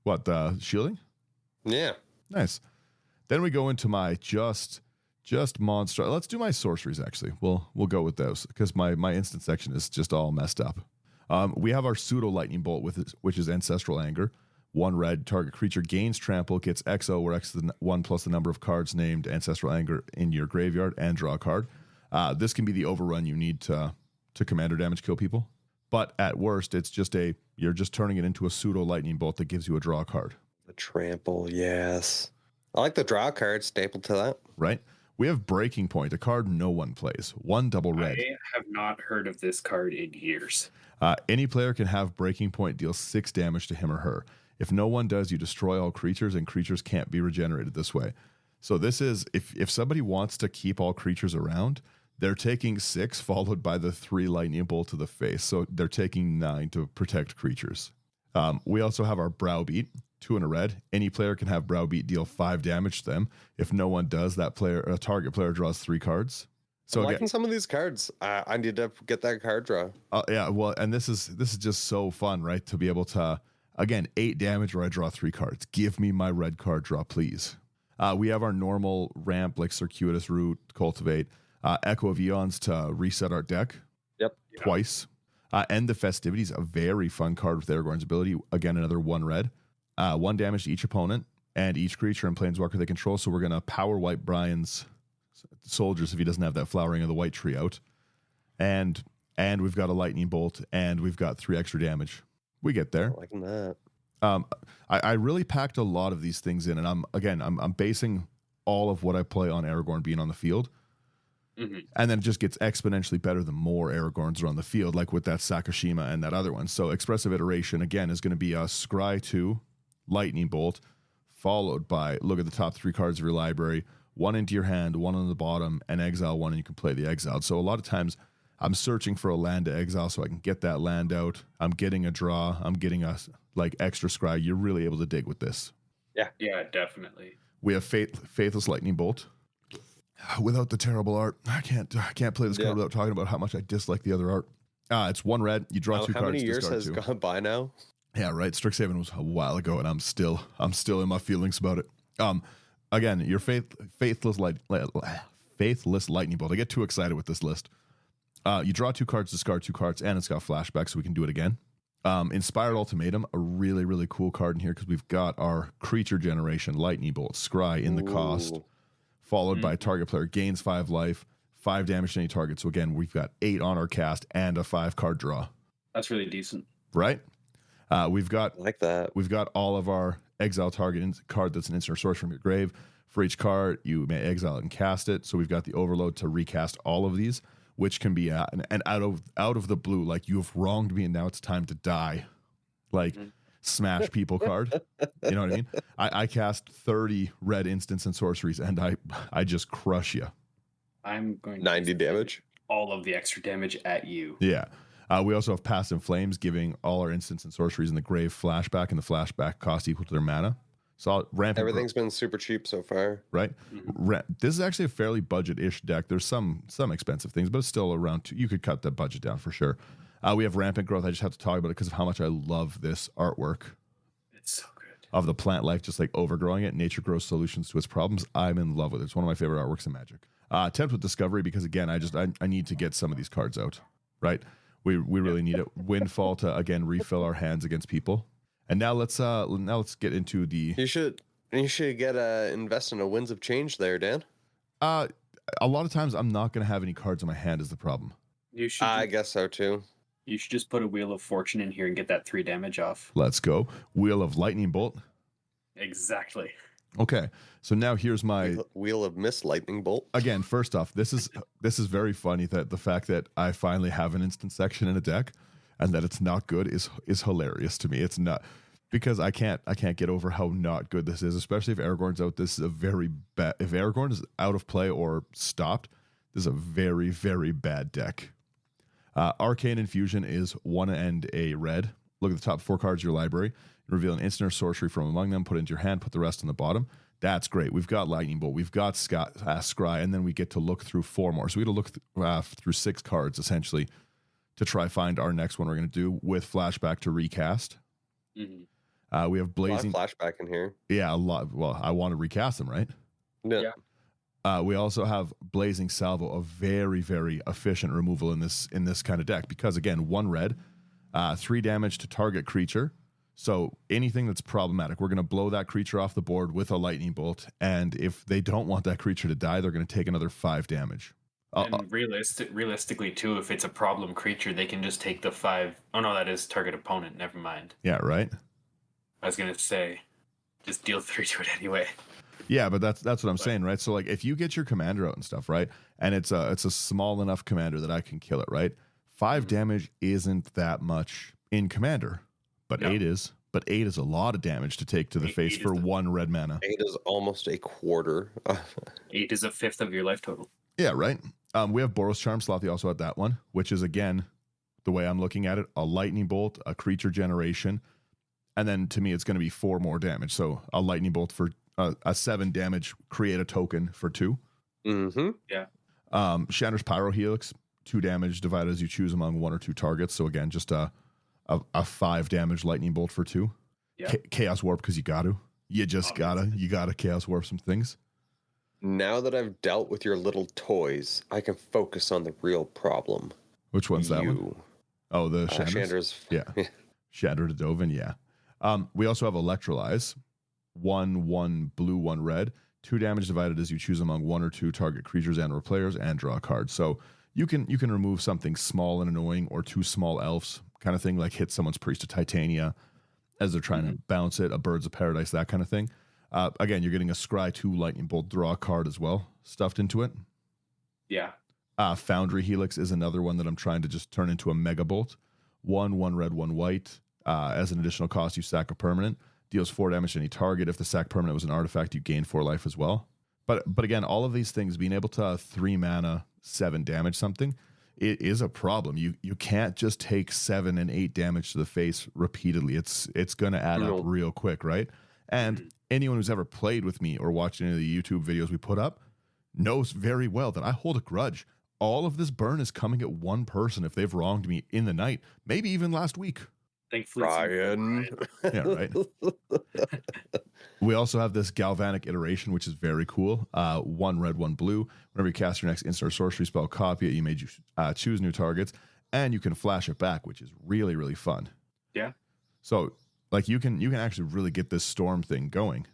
What, the shielding? Yeah. Nice. Then we go into my just monster. Let's do my sorceries, actually. We'll go with those, because my instant section is just all messed up. We have our pseudo lightning bolt, which is Ancestral Anger. 1 red, target creature gains trample, gets XO, where X is 1 plus the number of cards named Ancestral Anger in your graveyard, and draw a card. This can be the overrun you need to commander damage kill people. But at worst, it's just you're just turning it into a pseudo lightning bolt that gives you a draw card. The trample, yes. I like the draw card stapled to that. Right. We have Breaking Point, a card no one plays. 1 double red. I have not heard of this card in years. Any player can have Breaking Point deal 6 damage to him or her. If no one does, you destroy all creatures, and creatures can't be regenerated this way. So this is, if somebody wants to keep all creatures around, they're taking 6 followed by the 3 lightning bolt to the face. So they're taking 9 to protect creatures. We also have our Browbeat, 2 in a red. Any player can have Browbeat deal 5 damage to them. If no one does, that player, a target player draws 3 cards. So I'm liking some of these cards. I need to get that card draw. Yeah, well, and this is just so fun, right? To be able to, again, 8 damage where I draw 3 cards. Give me my red card draw, please. We have our normal ramp like Circuitous Root, Cultivate, Echo of Eons to reset our deck. Yep. Twice. End the Festivities, a very fun card with Aragorn's ability. Again, another 1 red. 1 damage to each opponent and each creature and planeswalker they control. So we're going to power wipe Brian's soldiers if he doesn't have that Flowering of the White Tree out. And we've got a lightning bolt and we've got 3 extra damage. We get there. I'm liking that. I really packed a lot of these things in, and I'm basing all of what I play on Aragorn being on the field. Mm-hmm. And then it just gets exponentially better the more Aragorns are on the field, like with that Sakashima and that other one. So Expressive Iteration, again, is going to be a Scry 2, Lightning Bolt, followed by, look at the top 3 cards of your library, 1 into your hand, 1 on the bottom, and exile 1, and you can play the exiled. So a lot of times I'm searching for a land to exile so I can get that land out. I'm getting a draw. I'm getting a extra Scry. You're really able to dig with this. Yeah, definitely. We have Faithless Lightning Bolt. Without the terrible art, I can't play this card without talking about how much I dislike the other art. It's 1 red. You draw 2 cards. How many years has 2. gone by now? Yeah, right. Strixhaven was a while ago, and I'm still in my feelings about it. Again, your faithless lightning bolt. I get too excited with this list. You draw 2 cards, discard 2 cards, and it's got flashback, so we can do it again. Inspired Ultimatum, a really, really cool card in here because we've got our creature generation, lightning bolt, scry in the cost, followed by target player gains 5 life, 5 damage to any target. So again, we've got 8 on our cast and a 5 card draw. That's really decent, right? We've got I like that. We've got all of our exile target card that's an instant or source from your grave. For each card, you may exile it and cast it. So we've got the overload to recast all of these, which can be an out of the blue, like you have wronged me and now it's time to die, like smash people card. You know what I mean? I cast 30 red instants and sorceries and I just crush you. I'm going to 90 damage. All of the extra damage at you. Yeah. We also have Past in Flames, giving all our instants and sorceries in the grave flashback, and the flashback cost equal to their mana. So everything's been super cheap so far, right? This is actually a fairly budget-ish deck. There's some expensive things, but it's still around 2. You could cut the budget down for sure. We have Rampant Growth. I just have to talk about it because of how much I love this artwork. It's so good. Of the plant life, just like overgrowing it. Nature grows solutions to its problems. I'm in love with it. It's one of my favorite artworks in Magic. Attempt with Discovery because again, I need to get some of these cards out, right? We really need it. Windfall to again refill our hands against people. And now let's get into the. You should get invest in a Winds of Change there, Dan. A lot of times I'm not going to have any cards in my hand is the problem. You should. I guess so too. You should just put a Wheel of Fortune in here and get that 3 damage off. Let's go. Wheel of Lightning Bolt. Exactly. Okay, so now here's my Wheel of Mist Lightning Bolt. Again, first off, this is very funny that the fact that I finally have an instant section in a deck and that it's not good is hilarious to me. It's not because I can't get over how not good this is, especially if Aragorn's out. This is a very bad. If Aragorn is out of play or stopped, this is a very, very bad deck. Arcane Infusion is 1 and a red. Look at the top 4 cards of your library. Reveal an instant or sorcery from among them. Put it into your hand. Put the rest on the bottom. That's great. We've got Lightning Bolt. We've got Scry, and then we get to look through 4 more. So we get to look through 6 cards essentially to try find our next one we're going to do with flashback to recast. Mm-hmm. We have Blazing a lot of flashback in here. Yeah, a lot. Well, I want to recast them, right? Yeah. We also have Blazing Salvo, a very, very efficient removal in this kind of deck because again, 1 red, 3 damage to target creature. So anything that's problematic, we're going to blow that creature off the board with a lightning bolt. And if they don't want that creature to die, they're going to take another 5 damage. And realistically, too, if it's a problem creature, they can just take the 5. Oh, no, that is target opponent. Never mind. Yeah, right? I was going to say, just deal 3 to it anyway. Yeah, but that's what I'm saying, right? So like if you get your commander out and stuff, right? And it's a small enough commander that I can kill it, right? 5 damage isn't that much in commander, but 8 is. But 8 is a lot of damage to take to the face for 1 red mana. 8 is almost a quarter. 8 is a fifth of your life total. Yeah, right. We have Boros Charm. Slothy also had that one, which is, again, the way I'm looking at it, a lightning bolt, a creature generation, and then to me it's going to be 4 more damage. So a lightning bolt for a 7 damage, create a token for 2. Mm-hmm. Yeah. Shatter's Pyrohelix, 2 damage divided as you choose among 1 or 2 targets. So again, just a 5 damage lightning bolt for 2. Yeah. Chaos Warp because you got to. You just Obviously. gotta Chaos Warp some things. Now that I've dealt with your little toys, I can focus on the real problem. Which one's that one? Oh, the Chandra's. Yeah. Shatter to Dovin, yeah. We also have Electrolyze. 1 blue, 1 red. 2 damage divided as you choose among 1 or 2 target creatures and or players and draw a card. So you can remove something small and annoying or 2 small elves kind of thing, like hit someone's Priest of Titania as they're trying to bounce it, a Birds of Paradise, that kind of thing. Again, you're getting a Scry 2 Lightning Bolt, draw a card as well, stuffed into it. Yeah. Foundry Helix is another one that I'm trying to just turn into a Mega Bolt. 1 red, 1 white. As an additional cost, you sack a permanent. Deals 4 damage to any target. If the sack permanent was an artifact, you gain 4 life as well. But again, all of these things, being able to 3 mana, 7 damage something, it is a problem. You can't just take 7 and 8 damage to the face repeatedly. It's going to add up real quick, right? And anyone who's ever played with me or watched any of the YouTube videos we put up knows very well that I hold a grudge. All of this burn is coming at one person if they've wronged me in the night, maybe even last week. Thankfully, Ryan. Yeah, right. We also have this Galvanic Iteration, which is very cool. 1 red, 1 blue. Whenever you cast your next instant or sorcery spell, copy it. You may choose new targets, and you can flash it back, which is really, really fun. Yeah. So, like, you can actually really get this storm thing going,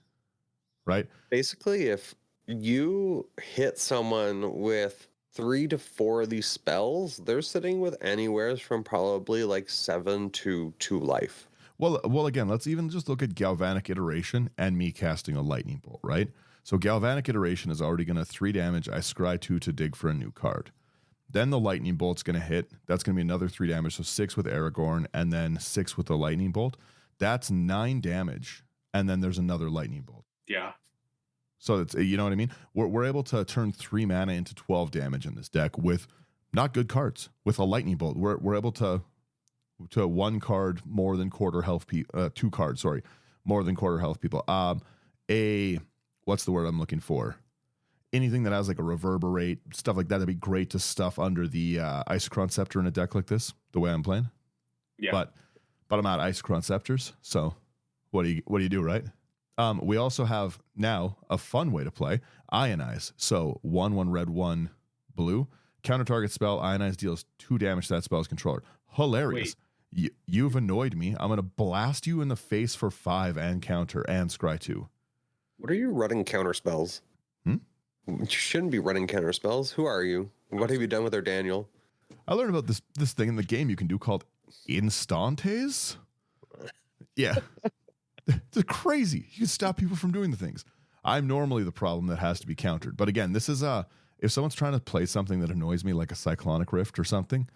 right? Basically, if you hit someone with 3 to 4 of these spells, they're sitting with anywhere from probably like 7 to 2 life. Well, again, let's even just look at Galvanic Iteration and me casting a Lightning Bolt, right? So Galvanic Iteration is already going to 3 damage. I scry 2 to dig for a new card. Then the Lightning Bolt's going to hit. That's going to be another 3 damage, so 6 with Aragorn, and then 6 with the Lightning Bolt. That's 9 damage, and then there's another Lightning Bolt. Yeah. So it's, you know what I mean? We're able to turn 3 mana into 12 damage in this deck with not good cards. With a Lightning Bolt, we're able to 1 card more than quarter health 2 cards, sorry, more than quarter health people. What's the word I'm looking for? Anything that has like a reverberate, stuff like that, that'd be great to stuff under the Isochron Scepter in a deck like this, the way I'm playing. Yeah. But I'm out Isochron Scepters, so what do you do, right? We also have now a fun way to play, Ionize. So 1 red, 1 blue. Counter target spell, Ionize deals 2 damage to that spell's controller. Hilarious. You've annoyed me. I'm going to blast you in the face for 5 and counter and scry 2. What are you running counter spells? You shouldn't be running counter spells. Who are you? What have you done with her, Daniel? I learned about this thing in the game you can do called Instantes. Yeah. It's crazy. You can stop people from doing the things. I'm normally the problem that has to be countered. But again, this is if someone's trying to play something that annoys me, like a Cyclonic Rift or something,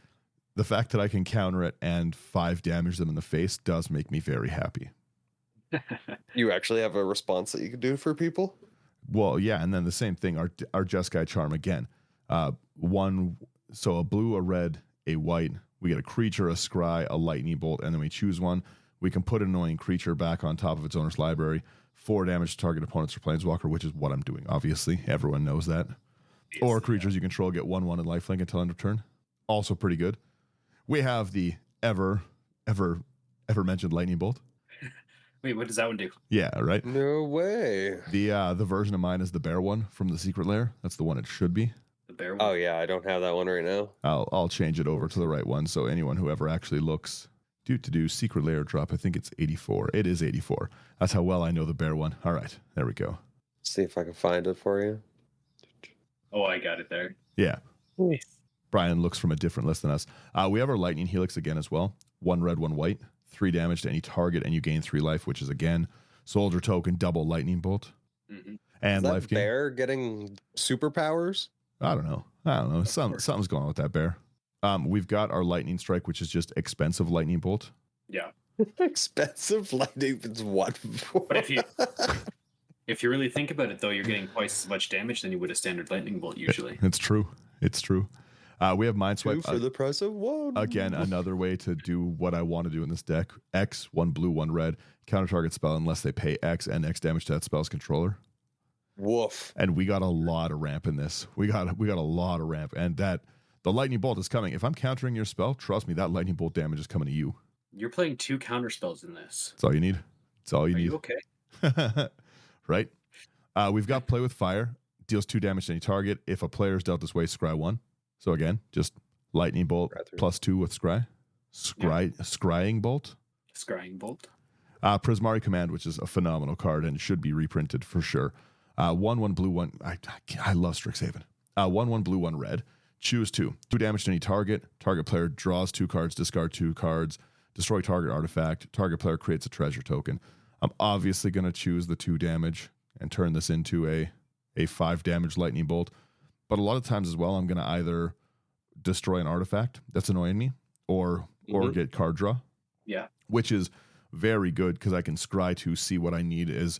the fact that I can counter it and 5 damage them in the face does make me very happy. You actually have a response that you can do for people? Well, yeah, and then the same thing, our Jeskai Charm again. 1, so a blue, a red, a white. We get a creature, a scry, a lightning bolt, and then we choose one. We can put an annoying creature back on top of its owner's library. 4 damage to target opponents or planeswalker, which is what I'm doing, obviously. Everyone knows that. Yes, or creatures you control get 1/1 in lifelink until end of turn. Also pretty good. We have the ever mentioned lightning bolt. Wait, what does that one do? Yeah, right? No way. The version of mine is the bear one from the secret lair. That's the one it should be. The bear one? Oh, yeah, I don't have that one right now. I'll change it over to the right one, so anyone who ever actually looks do secret lair drop, I think it's 84. It is 84. That's how well I know the bear one. All right, there we go. See if I can find it for you. Oh, I got it there. Yeah. Nice. Brian looks from a different list than us. We have our Lightning Helix again as well. 1 red, 1 white. 3 damage to any target, and you gain 3 life, which is, again, Soldier Token, double Lightning Bolt. Mm-hmm. and Is life that gain. bear getting superpowers? I don't know. Something's going on with that bear. We've got our lightning strike, which is just expensive lightning bolt. Yeah. Expensive lightning. It's what? But if you really think about it, though, you're getting twice as much damage than you would a standard lightning bolt usually. It's true. We have mind swipe Two for the price of one. again. Another way to do what I want to do in this deck: X, 1 blue, 1 red, counter target spell unless they pay X and X damage to that spell's controller. Woof. And we got a lot of ramp in this. We got a lot of ramp, and that the lightning bolt is coming. If I'm countering your spell, trust me, that lightning bolt damage is coming to you. You're playing 2 counter spells in this. That's all you need. That's all you Are need. you okay? Right? We've got play with fire. Deals 2 damage to any target. If a player is dealt this way, scry 1. So again, just lightning bolt plus 2 with scry. Scrying bolt. Scrying bolt. Prismari Command, which is a phenomenal card and should be reprinted for sure. 1/1 blue 1. I love Strixhaven. 1/1 blue 1 red. Choose 2. 2 damage to any target. Target player draws 2 cards, discard 2 cards, destroy target artifact. Target player creates a treasure token. I'm obviously going to choose the 2 damage and turn this into a 5 damage lightning bolt. But a lot of times as well, I'm going to either destroy an artifact that's annoying me or get card draw. Yeah. Which is very good because I can scry to see what I need is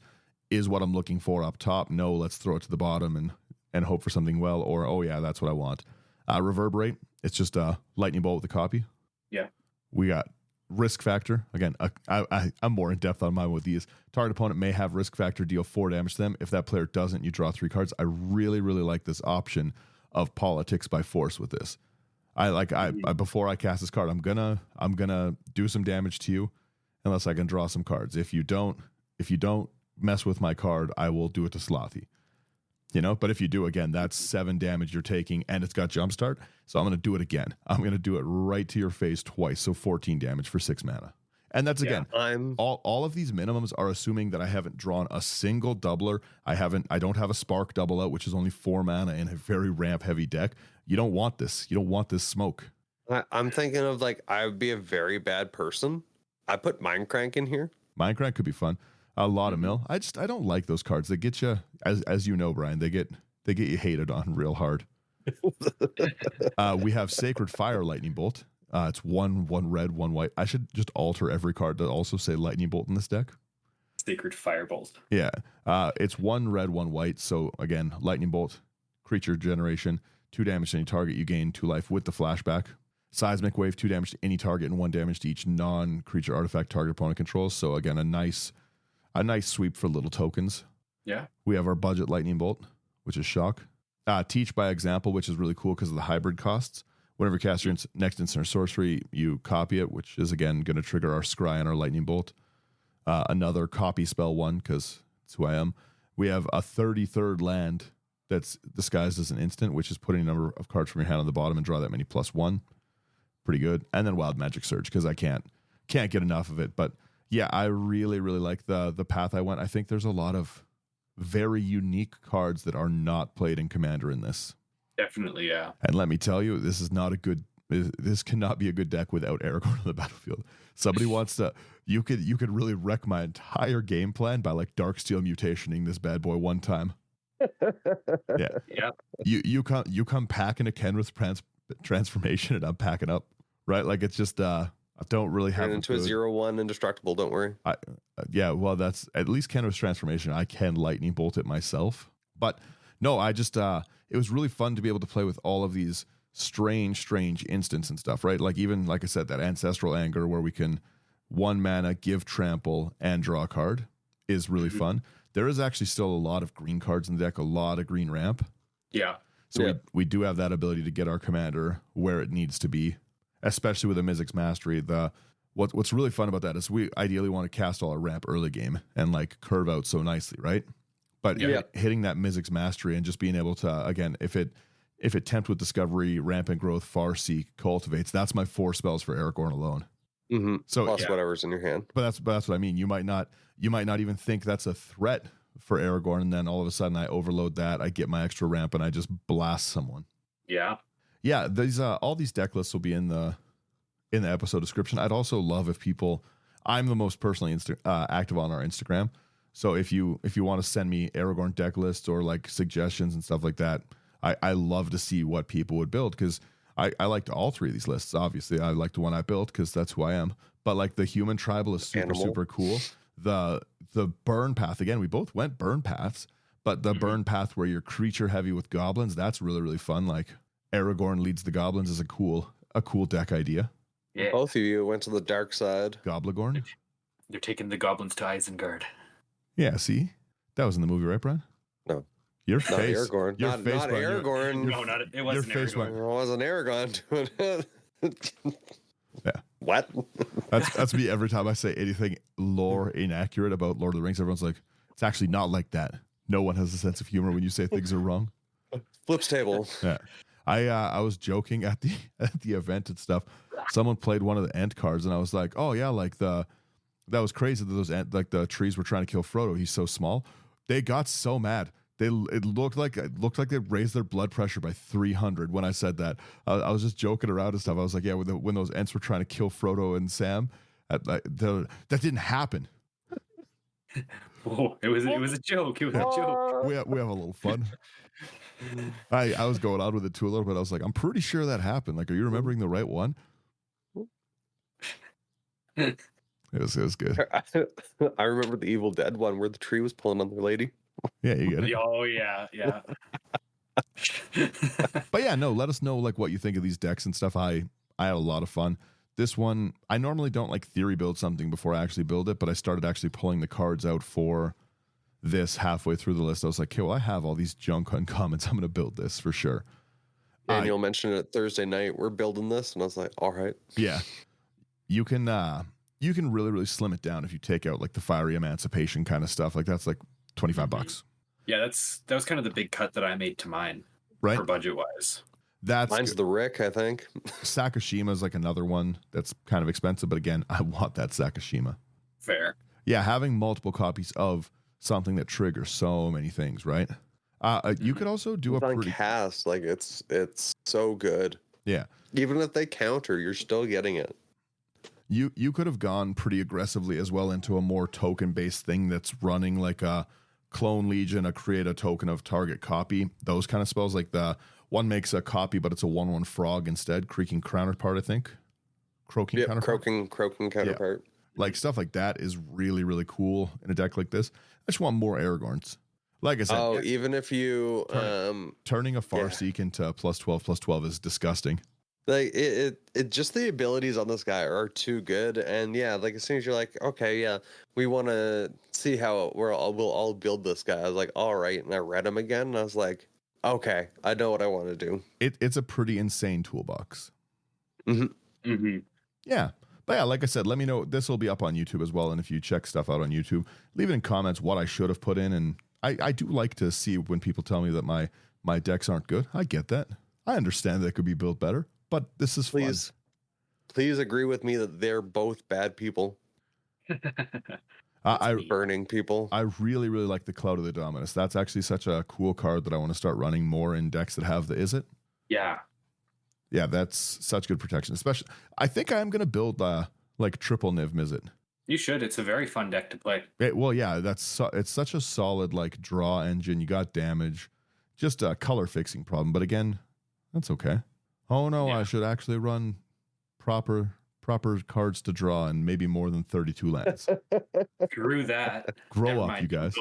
what I'm looking for up top. No, let's throw it to the bottom and hope for something well. Or, oh yeah, that's what I want. Reverberate. It's just a lightning bolt with a copy. Yeah. We got risk factor. Again, I'm more in depth on mine with these. Target opponent may have risk factor, deal 4 damage to them. If that player doesn't, you draw 3 cards. I really, really like this option of politics by force with this. Before I cast this card, I'm gonna do some damage to you unless I can draw some cards. If you don't mess with my card, I will do it to Slothy. But if you do, again, that's 7 damage you're taking, and it's got jumpstart. So I'm going to do it again. I'm going to do it right to your face twice. So 14 damage for 6 mana. And that's again, all of these minimums are assuming that I haven't drawn a single doubler. I don't have a spark double out, which is only 4 mana in a very ramp heavy deck. You don't want this. You don't want this smoke. I'm thinking of I would be a very bad person. I put Mindcrank in here. Mindcrank could be fun. A lot of mill. I don't like those cards. They get you, as you know, Brian. They get you hated on real hard. We have Sacred Fire Lightning Bolt. It's 1 red, 1 white. I should just alter every card to also say Lightning Bolt in this deck. Sacred Firebolt. Yeah. It's 1 red, 1 white. So again, Lightning Bolt, creature generation, 2 damage to any target. You gain 2 life with the flashback. Seismic Wave, 2 damage to any target and 1 damage to each non-creature artifact target opponent controls. So again, a nice sweep for little tokens. Yeah. We have our budget lightning bolt, which is shock. Teach by example, which is really cool because of the hybrid costs. Whenever you cast your next instant or sorcery, you copy it, which is again going to trigger our scry and our lightning bolt. Another copy spell 1 because it's who I am. We have a 33rd land that's disguised as an instant, which is putting a number of cards from your hand on the bottom and draw that many +1. Pretty good. And then Wild Magic Surge because I can't get enough of it. But yeah, I really, really like the path I went. I think there's a lot of very unique cards that are not played in Commander in this. Definitely, yeah. And let me tell you, this cannot be a good deck without Aragorn on the battlefield. Somebody wants to, you could really wreck my entire game plan by Darksteel mutationing this bad boy one time. Yeah. Yeah. You come packing a Kenrith transformation and I'm packing up, right? It's just, I don't really have into a 0/1 indestructible. Don't worry. Yeah, well, that's at least Kenrith's transformation. I can lightning bolt it myself, but no, I just it was really fun to be able to play with all of these strange instants and stuff, right? Even like I said, that Ancestral Anger where we can 1 mana give trample and draw a card is really fun. There is actually still a lot of green cards in the deck, a lot of green ramp. Yeah. So we do have that ability to get our commander where it needs to be. Especially with the Mizzix Mastery, what's really fun about that is we ideally want to cast all our ramp early game and curve out so nicely, right? But hitting that Mizzix Mastery and just being able to, again, if it tempt with Discovery, Rampant Growth, Farseek, Cultivates, that's my 4 spells for Aragorn alone. Mm-hmm. So plus whatever's in your hand. But that's what I mean. You might not even think that's a threat for Aragorn, and then all of a sudden I overload that, I get my extra ramp, and I just blast someone. Yeah. Yeah, these all these deck lists will be in the episode description. I'd also love if people. I'm the most personally active on our Instagram. So if you want to send me Aragorn deck lists or like suggestions and stuff like that, I love to see what people would build, because I liked all three of these lists. Obviously, I like the one I built because that's who I am. But like the human tribal is super cool. The burn path, again, we both went burn paths, but the burn path where you're creature heavy with goblins, that's really, really fun. Like Aragorn leads the goblins is a cool deck idea. Yeah. Both of you went to the dark side. Goblagorn. They're taking the goblins to Isengard. Yeah, see? That was in the movie, right, Brian? No. Your Not face. Aragorn. Your not face, not Brian, Aragorn. No, not it. Wasn't Your face Aragorn. went- It wasn't Aragorn doing it. Yeah. What? That's me every time I say anything lore inaccurate about Lord of the Rings. Everyone's like, it's actually not like that. No one has a sense of humor when you say things are wrong. Flips table. Yeah. I was joking at the event and stuff. Someone played one of the Ent cards, and I was like, "Oh yeah, like that was crazy that those Ent, like the trees were trying to kill Frodo. He's so small." They got so mad. It looked like they raised their blood pressure by 300 when I said that. I was just joking around and stuff. I was like, "Yeah, when those Ents were trying to kill Frodo and Sam, that didn't happen." Whoa, it was a joke. It was a joke. We have a little fun. I was going on with it too a little bit. I was like, I'm pretty sure that happened. Like, are you remembering the right one? It was good. I remember the Evil Dead one where the tree was pulling on their lady. Yeah, you get it. Oh yeah. But yeah, no, let us know like what you think of these decks and stuff. I had a lot of fun. This one, I normally don't like theory build something before I actually build it, but I started actually pulling the cards out for this halfway through the list. I was like, okay, well, I have all these junk uncommons. I'm going to build this for sure. Daniel mentioned it Thursday night. We're building this, and I was like, all right. Yeah. You can really, really slim it down if you take out like the fiery emancipation kind of stuff. Like that's like $25. Yeah, that was kind of the big cut that I made to mine, right? For budget wise. Mine's the Rick, I think. Sakashima is like another one that's kind of expensive, but again, I want that Sakashima. Fair. Yeah, having multiple copies of something that triggers so many things, right? You could also do it's a on pretty cast. Like it's so good. Yeah. Even if they counter, you're still getting it. You could have gone pretty aggressively as well into a more token based thing that's running like a Clone Legion, a create a token of target copy, those kind of spells. Like the one makes a copy, but it's a 1/1 frog instead. Creaking counterpart, I think. Croaking counterpart. Croaking counterpart. Yeah. Like stuff like that is really, really cool in a deck like this. I just want more Aragorns. Like I said, even if you turning a Farseek into +12/+12 is disgusting. Like it just the abilities on this guy are too good, and yeah, like as soon as you're like, okay, yeah, we want to see how we'll all build this guy. I was like, all right, and I read him again, and I was like, okay, I know what I want to do. It's a pretty insane toolbox. Yeah. But yeah, like I said, let me know. This will be up on YouTube as well. And if you check stuff out on YouTube, leave it in comments what I should have put in. And I do like to see when people tell me that my decks aren't good. I get that. I understand that it could be built better, but this is fun. Please agree with me that they're both bad people. Burning people. I really, really like the Cloud of the Dominus. That's actually such a cool card that I want to start running more in decks that have the Is It? Yeah. Yeah, that's such good protection. Especially, I think I'm going to build like triple Niv Mizzet. You should. It's a very fun deck to play. Well, yeah, it's such a solid like draw engine. You got damage, just a color fixing problem. But again, that's okay. Oh no, yeah. I should actually run proper cards to draw and maybe more than 32 lands. Screw that. Grow up, you guys.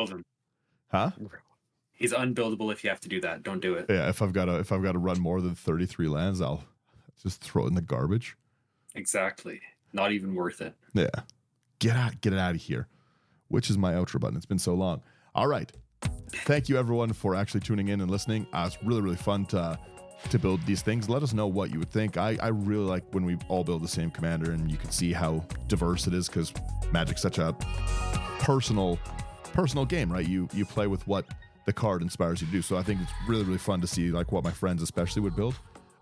Huh? He's unbuildable if you have to do that. Don't do it. Yeah, if I've got to run more than 33 lands, I'll just throw it in the garbage. Exactly. Not even worth it. Yeah. Get it out of here. Which is my outro button. It's been so long. All right. Thank you everyone for actually tuning in and listening. It's really, really fun to build these things. Let us know what you would think. I really like when we all build the same commander and you can see how diverse it is, because Magic's such a personal game, right? You play with what the card inspires you to do. So I think it's really, really fun to see like what my friends especially would build.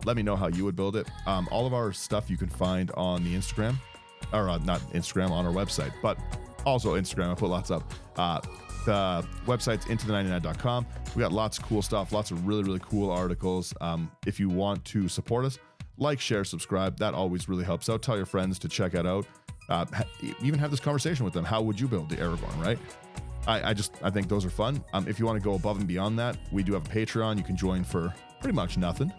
Let me know how you would build it. All of our stuff you can find on the Instagram, or not Instagram, on our website, but also Instagram. I put lots up. The website's into99.com. We got lots of cool stuff, lots of really, really cool articles. If you want to support us, like, share, subscribe. That always really helps out. Tell your friends to check it out. Even have this conversation with them. How would you build the Aragorn, right? I think those are fun. If you want to go above and beyond that, we do have a Patreon. You can join for pretty much nothing.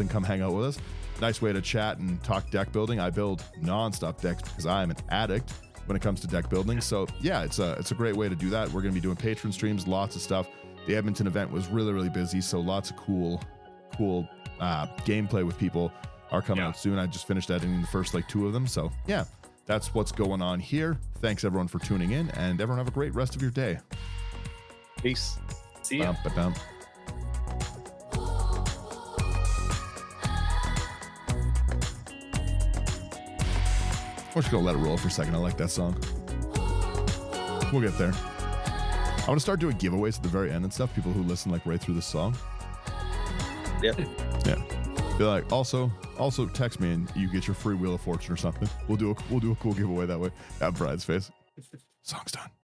Come hang out with us. Nice way to chat and talk deck building. I build nonstop decks because I am an addict when it comes to deck building. So yeah, it's a great way to do that. We're going to be doing patron streams, lots of stuff. The Edmonton event was really, really busy, so lots of cool gameplay with people are coming out soon. I just finished editing the first 2 of them. So yeah, that's what's going on here. Thanks everyone for tuning in, and everyone have a great rest of your day. Peace. See ya. Bum-ba-dum. I'm just gonna let it roll for a second. I like that song. We'll get there. I want to start doing giveaways at the very end and stuff. People who listen right through the song. Yep. Yeah. Be like, also text me and you get your free Wheel of Fortune or something. We'll do a cool giveaway that way. Have Brian's face. Song's done.